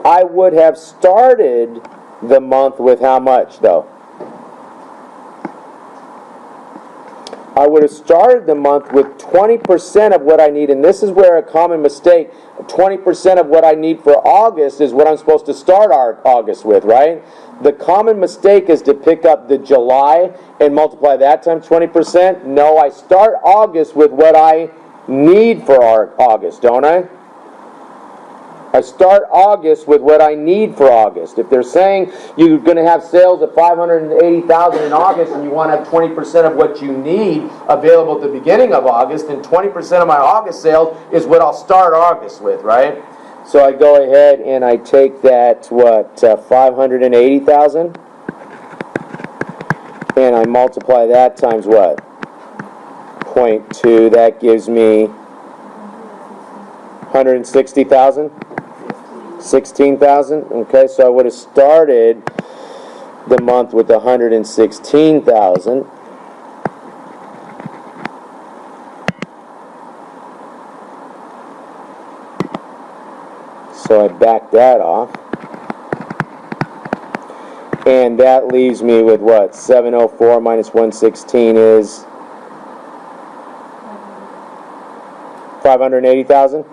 C: I would have started the month with how much, though? I would have started the month with 20% of what I need, and this is where a common mistake, 20% of what I need for August is what I'm supposed to start August with, right? The common mistake is to pick up the July and multiply that times 20%. No, I start August with what I need for August, don't I? I start August with what I need for August. If they're saying you're going to have sales of 580,000 in August and you want to have 20% of what you need available at the beginning of August, then 20% of my August sales is what I'll start August with, right? So I go ahead and I take that, 580,000, and I multiply that times what? 0.2. That gives me 160,000. 16,000. Okay, so I would have started the month with 116,000. So I back that off. And that leaves me with what? 704 minus 116 is 580,000?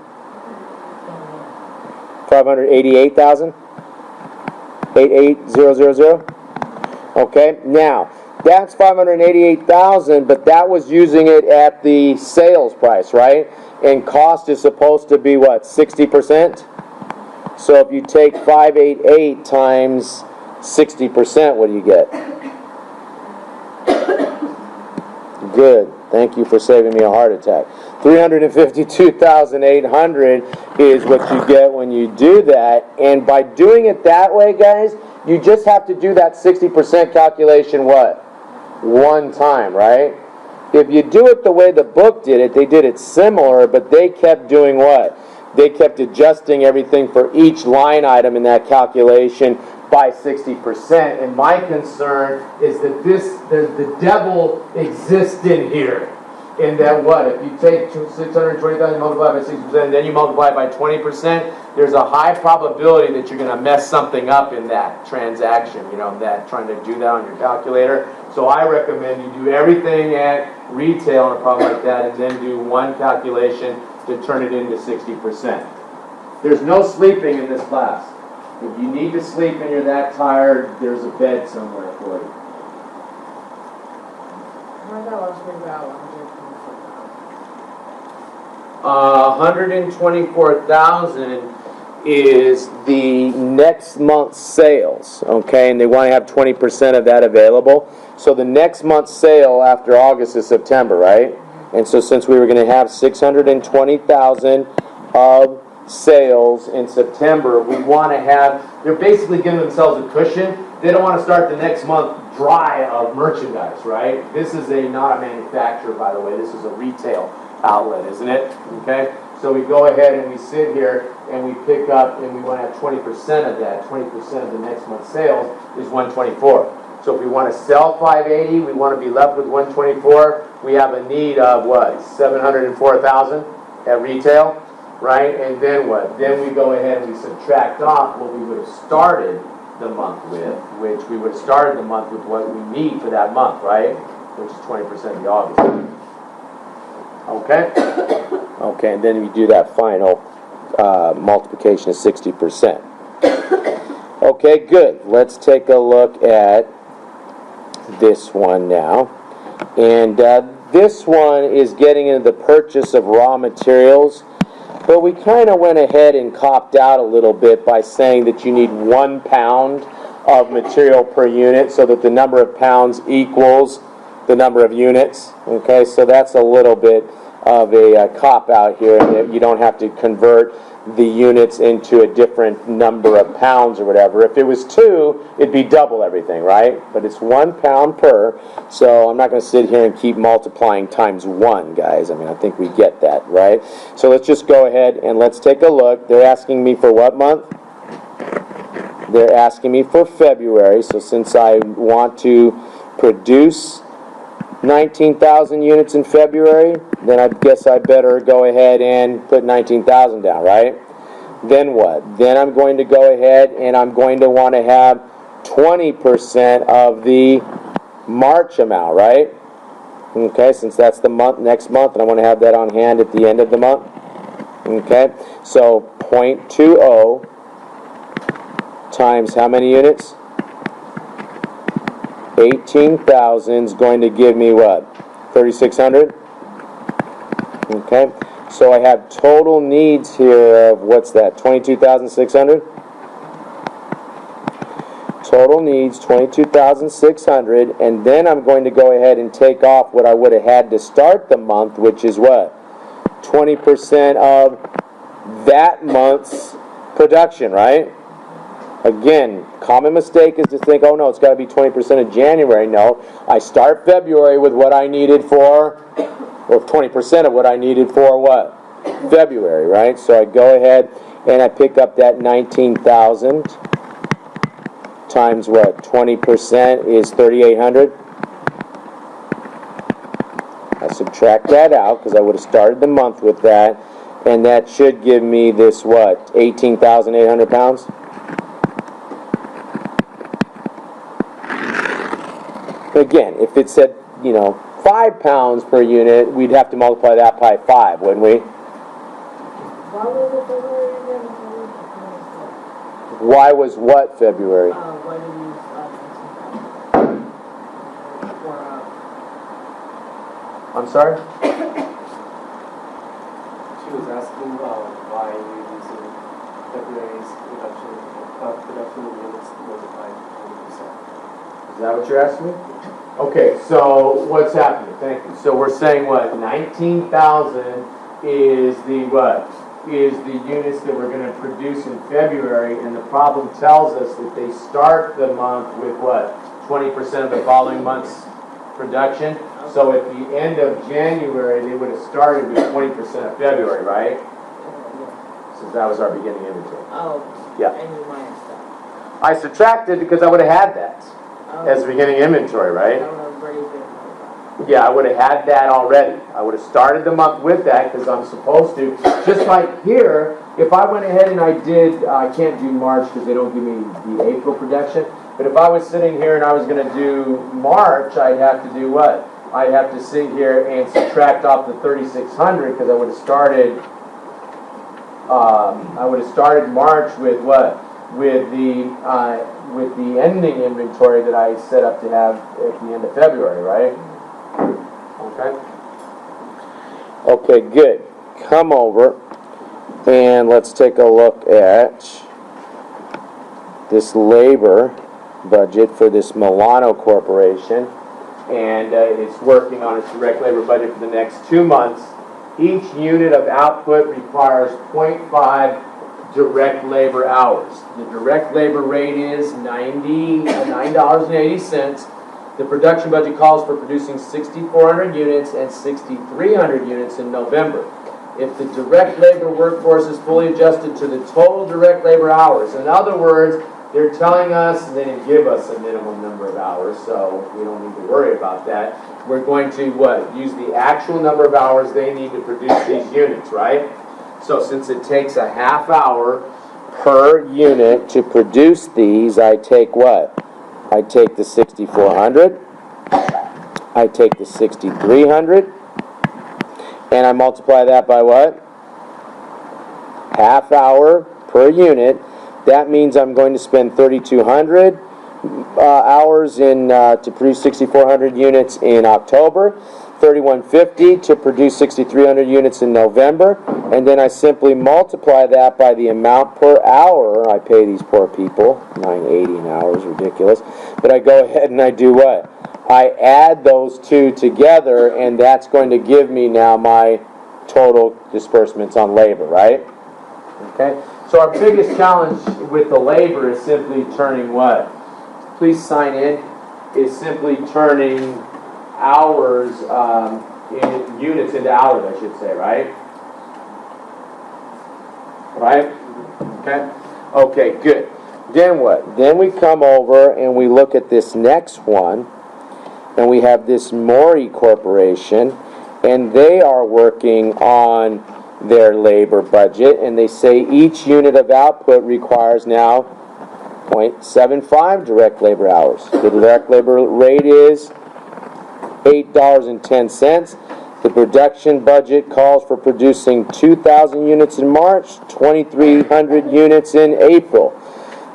C: 588,000? 88000? Okay, now that's 588,000, but that was using it at the sales price, right? And cost is supposed to be what? 60%? So if you take 588 times 60%, what do you get? Good. Thank you for saving me a heart attack. 352,800 is what you get when you do that. And by doing it that way, guys, you just have to do that 60% calculation what? One time, right? If you do it the way the book did it, they did it similar, but they kept doing what? They kept adjusting everything for each line item in that calculation by 60%. And my concern is that the devil exists in here. In that what? If you take 620,000, multiply by 60%, and then you multiply by 20%, there's a high probability that you're going to mess something up in that transaction, that trying to do that on your calculator. So I recommend you do everything at retail on a problem like that, and then do one calculation to turn it into 60%. There's no sleeping in this class. If you need to sleep and you're that tired, there's a bed somewhere for you.
B: Why that was me about
C: 124,000 is the next month's sales, okay? And they want to have 20% of that available. So the next month's sale after August is September, right? And so since we were going to have 620,000 of sales in September, we want to have, they're basically giving themselves a cushion. They don't want to start the next month dry of merchandise, right? This is not a manufacturer, by the way. This is a retail outlet, isn't it? Okay? So we go ahead and we sit here and we pick up and we want to have 20% of that. 20% of the next month's sales is 124. So if we want to sell 580, we want to be left with 124. We have a need of what? 704,000 at retail, right? And then what? Then we go ahead and we subtract off what we would have started the month with, which we would have started the month with what we need for that month, right? Which is 20% of the August. Okay? Okay, and then we do that final multiplication of 60%. Okay, good. Let's take a look at this one now. And this one is getting into the purchase of raw materials. But we kind of went ahead and copped out a little bit by saying that you need 1 pound of material per unit so that the number of pounds equals the number of units. Okay, so that's a little bit of a cop-out here, that you don't have to convert the units into a different number of pounds or whatever. If it was 2, it'd be double everything, right? But it's 1 pound per, so I'm not going to sit here and keep multiplying times 1, guys. I mean, I think we get that, right? So let's just go ahead and let's take a look. They're asking me for what month? They're asking me for February, so since I want to produce 19,000 units in February, then I guess I better go ahead and put 19,000 down, right? Then what? Then I'm going to go ahead and I'm going to want to have 20% of the March amount, right? Okay, since that's the month, next month, and I want to have that on hand at the end of the month. Okay, so 0.20 times how many units? 18,000 is going to give me what? 3,600? Okay, so I have total needs here of, what's that, 22,600? Total needs 22,600, and then I'm going to go ahead and take off what I would have had to start the month, which is what? 20% of that month's production, right? Again, common mistake is to think, oh no, it's got to be 20% of January. No, I start February with what I needed for, or 20% of what I needed for what? February, right? So I go ahead and I pick up that 19,000 times what? 20% is 3,800. I subtract that out because I would have started the month with that, and that should give me this what? 18,800 pounds? Again, if it said, 5 pounds per unit, we'd have to multiply that by 5, wouldn't we? Why was what February?
B: Why did you
C: I'm sorry?
D: She was asking why you're using February's production units multiplied 20%.
A: Is that what you're asking me? Okay, so what's happening? Thank you. So we're saying what? 19,000 is the what? is the units that we're gonna produce in February, and the problem tells us that they start the month with what? 20% of the following month's production? So at the end of January, they would have started with 20% of February, right? Since that was our beginning inventory.
B: Oh.
A: Yeah.
B: And you minus that.
A: I subtracted because I would have had that
B: Oh.
A: as beginning inventory,
B: I
A: right?
B: don't know where you get that.
A: Yeah, I would have had that already. I would have started the month with that because I'm supposed to. Just like here, if I went ahead and I did, I can't do March because they don't give me the April production. But if I was sitting here and I was going to do March, I'd have to do what? I'd have to sit here and subtract off the 3,600 because I would have started. I would have started March with what? With the ending inventory that I set up to have at the end of February, right? Okay.
C: Okay, good. Come over and let's take a look at this labor budget for this Milano Corporation. And it's working on its direct labor budget for the next 2 months. Each unit of output requires 0.5 direct labor hours. The direct labor rate is $9.80. The production budget calls for producing 6,400 units and 6,300 units in November. If the direct labor workforce is fully adjusted to the total direct labor hours, in other words, they're telling us they didn't give us a minimum number of hours, so we don't need to worry about that. We're going to, what, use the actual number of hours they need to produce these units, right? So since it takes a half hour Per unit to produce these, I take what? I take the 6,400, I take the 6,300, and I multiply that by what? Half hour per unit. That means I'm going to spend 3,200 hours to produce 6,400 units in October, 3,150 to produce 6,300 units in November, and then I simply multiply that by the amount per hour I pay these poor people. $9.80 an hour is ridiculous. But I go ahead and I do what? I add those two together, and that's going to give me now my total disbursements on labor, right?
A: Okay, so our biggest challenge with the labor is simply turning what? Please sign in. Is simply turning hours, in units into hours, I should say, right? Right? Okay.
C: Okay, good. Then what? Then we come over and we look at this next one, and we have this Mori Corporation, and they are working on their labor budget, and they say each unit of output requires now 0.75 direct labor hours. The direct labor rate is $8.10. The production budget calls for producing 2,000 units in March, 2,300 units in April.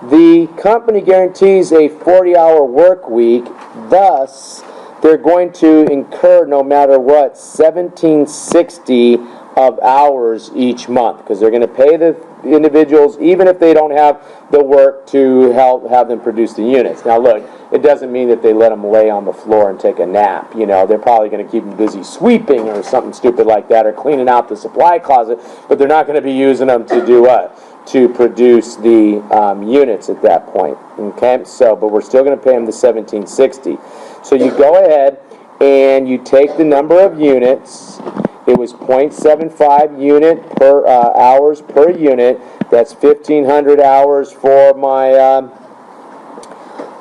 C: The company guarantees a 40-hour work week, thus they're going to incur no matter what $1,760 of hours each month, because they're going to pay the individuals even if they don't have the work to help have them produce the units. Now look, it doesn't mean that they let them lay on the floor and take a nap. You know, they're probably going to keep them busy sweeping or something stupid like that, or cleaning out the supply closet, but they're not going to be using them to do what? To produce the units at that point. Okay, so but we're still going to pay them the $1,760. So you go ahead and you take the number of units. It was 0.75 unit per hours per unit. That's 1,500 hours for my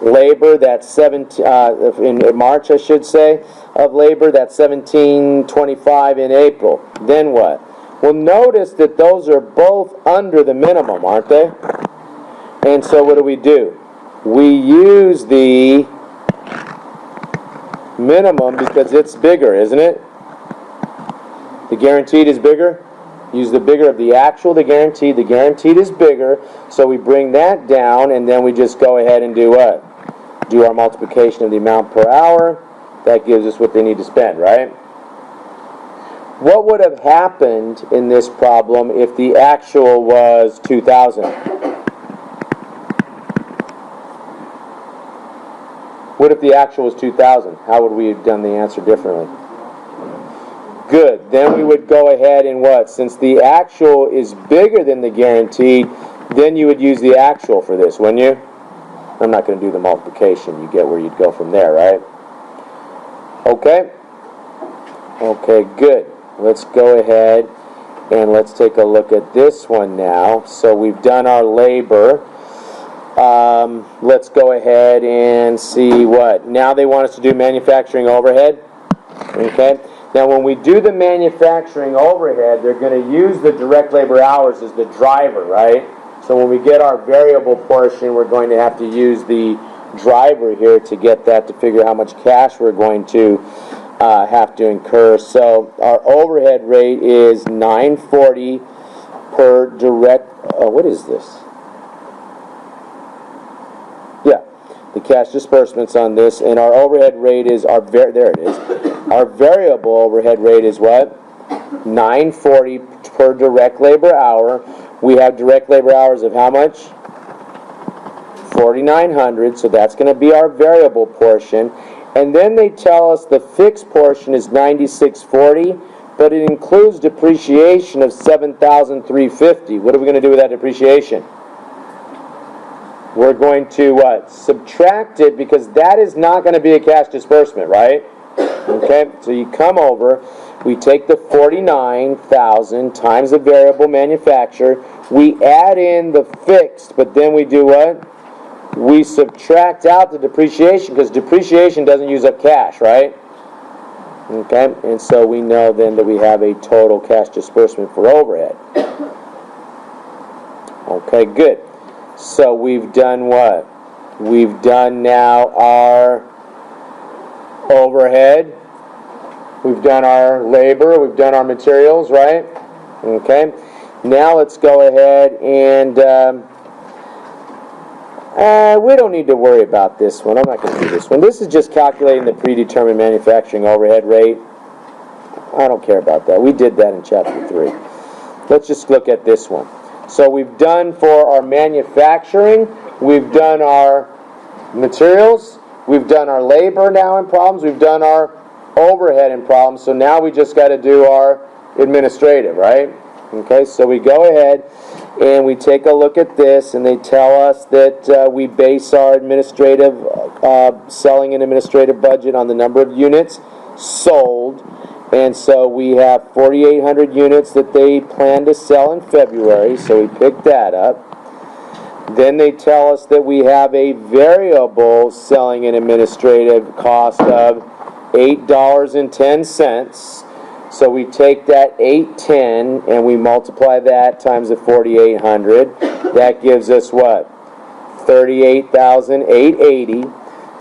C: labor. That's in March, I should say, of labor. That's 1,725 in April. Then what? Well, notice that those are both under the minimum, aren't they? And so what do? We use the minimum because it's bigger, isn't it? The guaranteed is bigger. Use the bigger of the actual, the guaranteed. The guaranteed is bigger, so we bring that down, and then we just go ahead and do what? Do our multiplication of the amount per hour. That gives us what they need to spend, right? What would have happened in this problem if the actual was 2,000? What if the actual was 2,000? How would we have done the answer differently? Good. Then we would go ahead and what? Since the actual is bigger than the guaranteed, then you would use the actual for this, wouldn't you? I'm not going to do the multiplication. You get where you'd go from there, right? Okay? Okay, good. Let's go ahead and let's take a look at this one now. So we've done our labor. Let's go ahead and see what. Now they want us to do manufacturing overhead. Okay? Now when we do the manufacturing overhead, they're going to use the direct labor hours as the driver, right? So when we get our variable portion, we're going to have to use the driver here to get that, to figure how much cash we're going to have to incur. So our overhead rate is $9.40 per direct, what is this? Yeah, the cash disbursements on this, and our overhead rate is, there it is. Our variable overhead rate is what? $9.40 per direct labor hour. We have direct labor hours of how much? 4,900, so that's going to be our variable portion. And then they tell us the fixed portion is 9640, but it includes depreciation of 7,350. What are we going to do with that depreciation? We're going to what? Subtract it, because that is not going to be a cash disbursement, right? Okay, so you come over, we take the 49,000 times the variable manufacturer, we add in the fixed, but then we do what? We subtract out the depreciation, because depreciation doesn't use up cash, right? Okay, and so we know then that we have a total cash disbursement for overhead. Okay, good. So we've done what? We've done now our overhead, we've done our labor, we've done our materials, right? Okay, now let's go ahead and we don't need to worry about this one. I'm not going to do this one. This is just calculating the predetermined manufacturing overhead rate. I don't care about that. We did that in chapter 3. Let's just look at this one. So we've done for our manufacturing, we've done our materials, we've done our labor now in problems, we've done our overhead in problems, so now we just got to do our administrative, right? Okay, so we go ahead and we take a look at this, and they tell us that we base our administrative, selling and administrative budget on the number of units sold. And so we have 4,800 units that they plan to sell in February, so we pick that up. Then they tell us that we have a variable selling and administrative cost of $8.10. So we take that $8.10 and we multiply that times the 4,800. That gives us what? 38,880.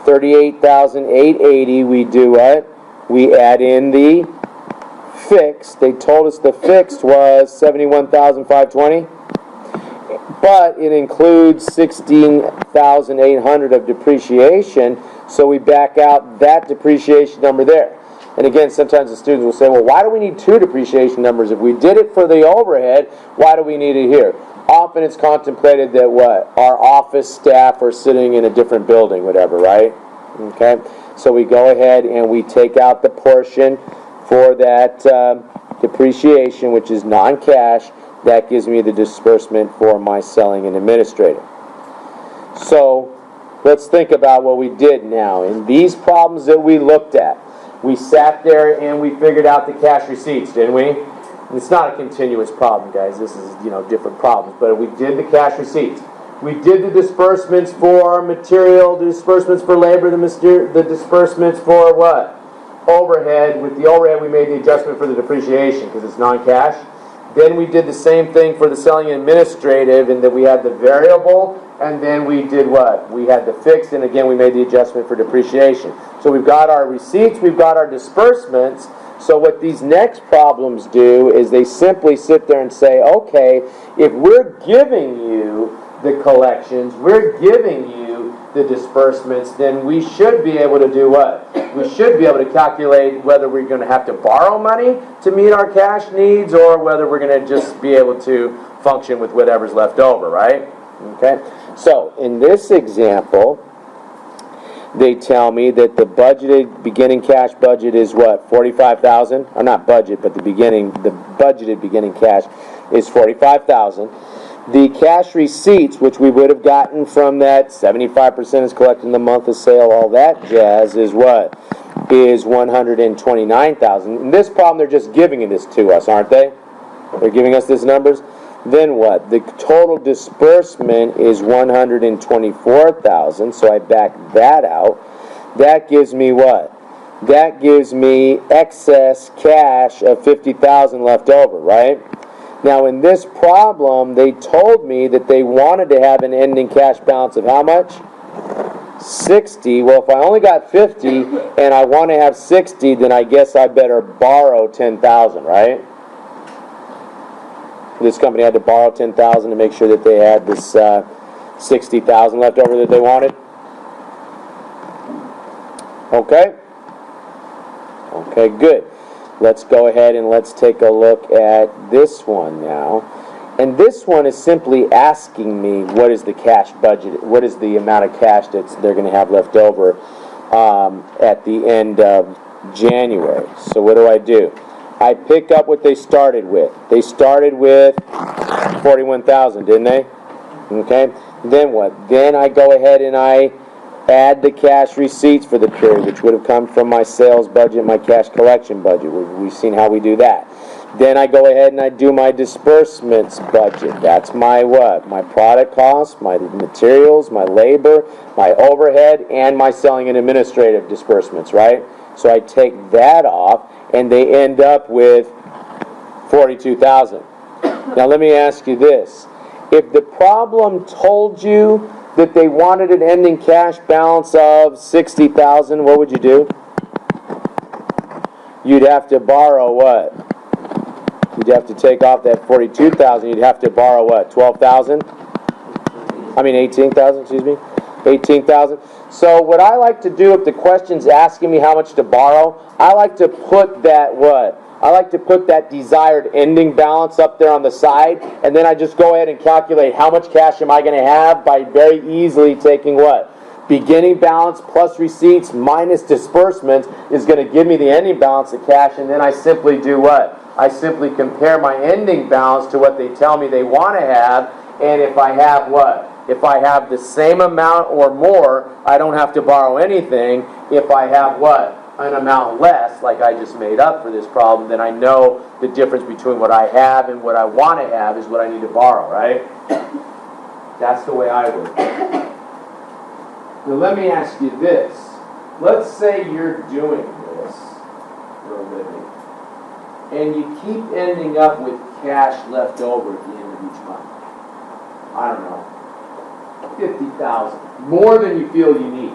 C: 38,880, we do what? We add in the fixed. They told us the fixed was 71,520, but it includes 16,800 of depreciation, so we back out that depreciation number there. And again, sometimes the students will say, well, why do we need two depreciation numbers? If we did it for the overhead, why do we need it here? Often it's contemplated that what? Our office staff are sitting in a different building, whatever, right? Okay, so we go ahead and we take out the portion for that depreciation, which is non-cash. That gives me the disbursement for my selling and administrative. So let's think about what we did now. In these problems that we looked at, we sat there and we figured out the cash receipts, didn't we? It's not a continuous problem, guys. This is, different problems. But we did the cash receipts. We did the disbursements for material, the disbursements for labor, the disbursements for what? Overhead. With the overhead, we made the adjustment for the depreciation because it's non-cash. Then we did the same thing for the selling and administrative, in that we had the variable, and then we did what? We had the fixed, and again we made the adjustment for depreciation. So we've got our receipts, we've got our disbursements. So what these next problems do is they simply sit there and say, okay, if we're giving you the collections, we're giving you the disbursements, then we should be able to do what? We should be able to calculate whether we're going to have to borrow money to meet our cash needs, or whether we're going to just be able to function with whatever's left over, right? Okay? So, in this example, they tell me that the budgeted beginning cash budget is what, 45,000? Or not budget, but the budgeted beginning cash is 45,000. The cash receipts, which we would have gotten from that 75% is collected in the month of sale, all that jazz, is what? Is 129,000. In this problem, they're just giving this to us, aren't they? They're giving us these numbers. Then what? The total disbursement is 124,000, so I back that out. That gives me what? That gives me excess cash of 50,000 left over, right? Now in this problem, they told me that they wanted to have an ending cash balance of how much? 60. Well, if I only got 50 and I want to have 60, then I guess I better borrow 10,000, right? This company had to borrow 10,000 to make sure that they had this 60,000 left over that they wanted. Okay? Okay, good. Let's go ahead and let's take a look at this one now. And this one is simply asking me what is the cash budget, what is the amount of cash that they're going to have left over at the end of January. So what do? I pick up what they started with. They started with 41,000, didn't they? Okay. Then what? Then I go ahead and I add the cash receipts for the period, which would have come from my sales budget, my cash collection budget. We've seen how we do that. Then I go ahead and I do my disbursements budget. That's my what? My product costs, my materials, my labor, my overhead, and my selling and administrative disbursements, right? So I take that off, and they end up with 42,000. Now let me ask you this. If the problem told you that they wanted an ending cash balance of 60,000, what would you do? You'd have to borrow what? You'd have to take off that 42,000. You'd have to borrow what? 12,000? I mean 18,000, excuse me. 18,000. So what I like to do if the question's asking me how much to borrow, I like to put that what? I like to put that desired ending balance up there on the side, and then I just go ahead and calculate how much cash am I going to have by very easily taking what? Beginning balance plus receipts minus disbursements is going to give me the ending balance of cash, and then I simply do what? I simply compare my ending balance to what they tell me they want to have, and if I have what? If I have the same amount or more, I don't have to borrow anything. If I have what? An amount less, like I just made up for this problem, then I know the difference between what I have and what I want to have is what I need to borrow, right? That's the way I work. Now let me ask you this. Let's say you're doing this for a living, and you keep ending up with cash left over at the end of each month. I don't know. 50,000, more than you feel you need.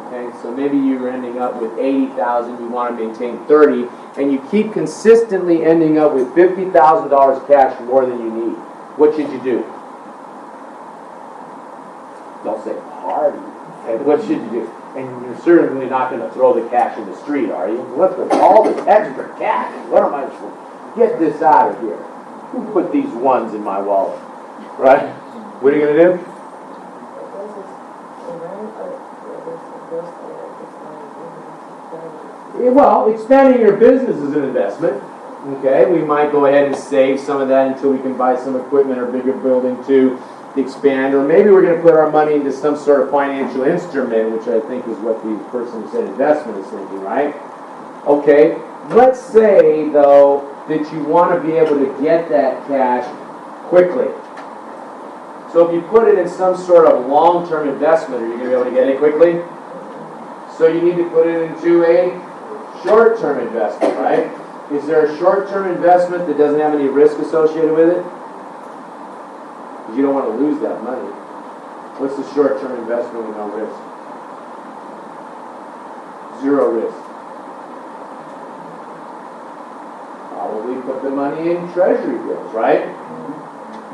C: Okay, so maybe you're ending up with 80,000, you want to maintain 30, and you keep consistently ending up with $50,000 cash more than you need. What should you do? Don't say party. Okay, what should you do? And you're certainly not going to throw the cash in the street, are you? What's with all this extra cash? What am I supposed to get this out of here? Who put these ones in my wallet? Right? What are you going to do? Well, expanding your business is an investment. Okay, we might go ahead and save some of that until we can buy some equipment or bigger building to expand, or maybe we're going to put our money into some sort of financial instrument, which I think is what the person who said investment is thinking, right? Okay, let's say, though, that you want to be able to get that cash quickly. So if you put it in some sort of long-term investment, are you going to be able to get it quickly? So you need to put it into a short-term investment, right? Is there a short-term investment that doesn't have any risk associated with it? Because you don't want to lose that money. What's the short-term investment with no risk? Zero risk. Probably put the money in treasury bills, right?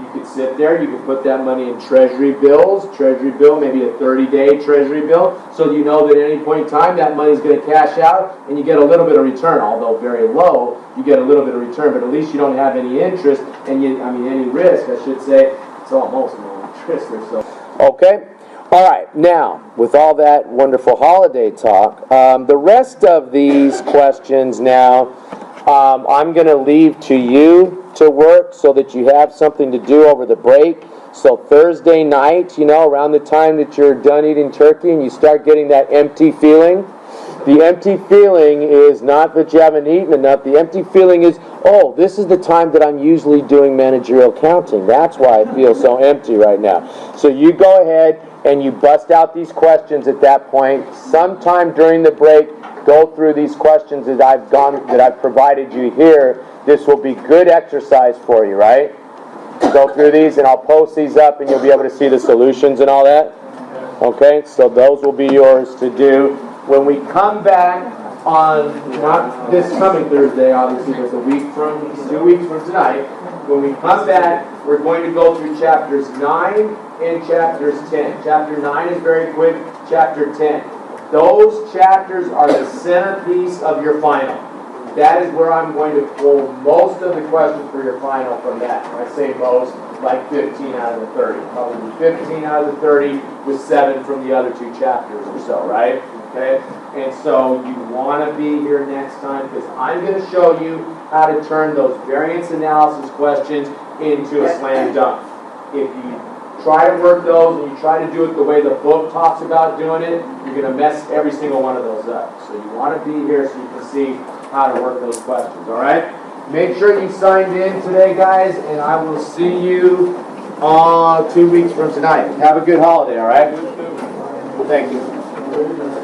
C: You could sit there, you could put that money in treasury bills, maybe a 30-day treasury bill, so you know that at any point in time that money is going to cash out and you get a little bit of return, although very low, you get a little bit of return, but at least you don't have any interest, and any risk, I should say. It's almost no interest or so. Okay, All right, now, with all that wonderful holiday talk, the rest of these questions now, I'm going to leave to you to work so that you have something to do over the break. So Thursday night, you know, around the time that you're done eating turkey and you start getting that empty feeling, the empty feeling is not that you haven't eaten enough. The empty feeling is, oh, this is the time that I'm usually doing managerial counting. That's why I feel so empty right now. So you go ahead and you bust out these questions at that point. Sometime during the break, go through these questions that I've provided you here. This will be good exercise for you, right? Go through these, and I'll post these up, and you'll be able to see the solutions and all that. Okay, so those will be yours to do. When we come back on, not this coming Thursday, obviously, but 2 weeks from tonight, when we come back, we're going to go through chapters 9 and chapters 10. Chapter 9 is very quick, chapter 10. Those chapters are the centerpiece of your final. That is where I'm going to pull most of the questions for your final from that. When I say most, like 15 out of the 30. Probably 15 out of the 30 with 7 from the other 2 chapters or so, right? Okay? And so you want to be here next time because I'm going to show you how to turn those variance analysis questions into a slam dunk. If you try to work those and you try to do it the way the book talks about doing it, you're going to mess every single one of those up. So you want to be here so you can see how to work those questions, all right? Make sure you signed in today, guys, and I will see you 2 weeks from tonight. Have a good holiday, all right? Thank you.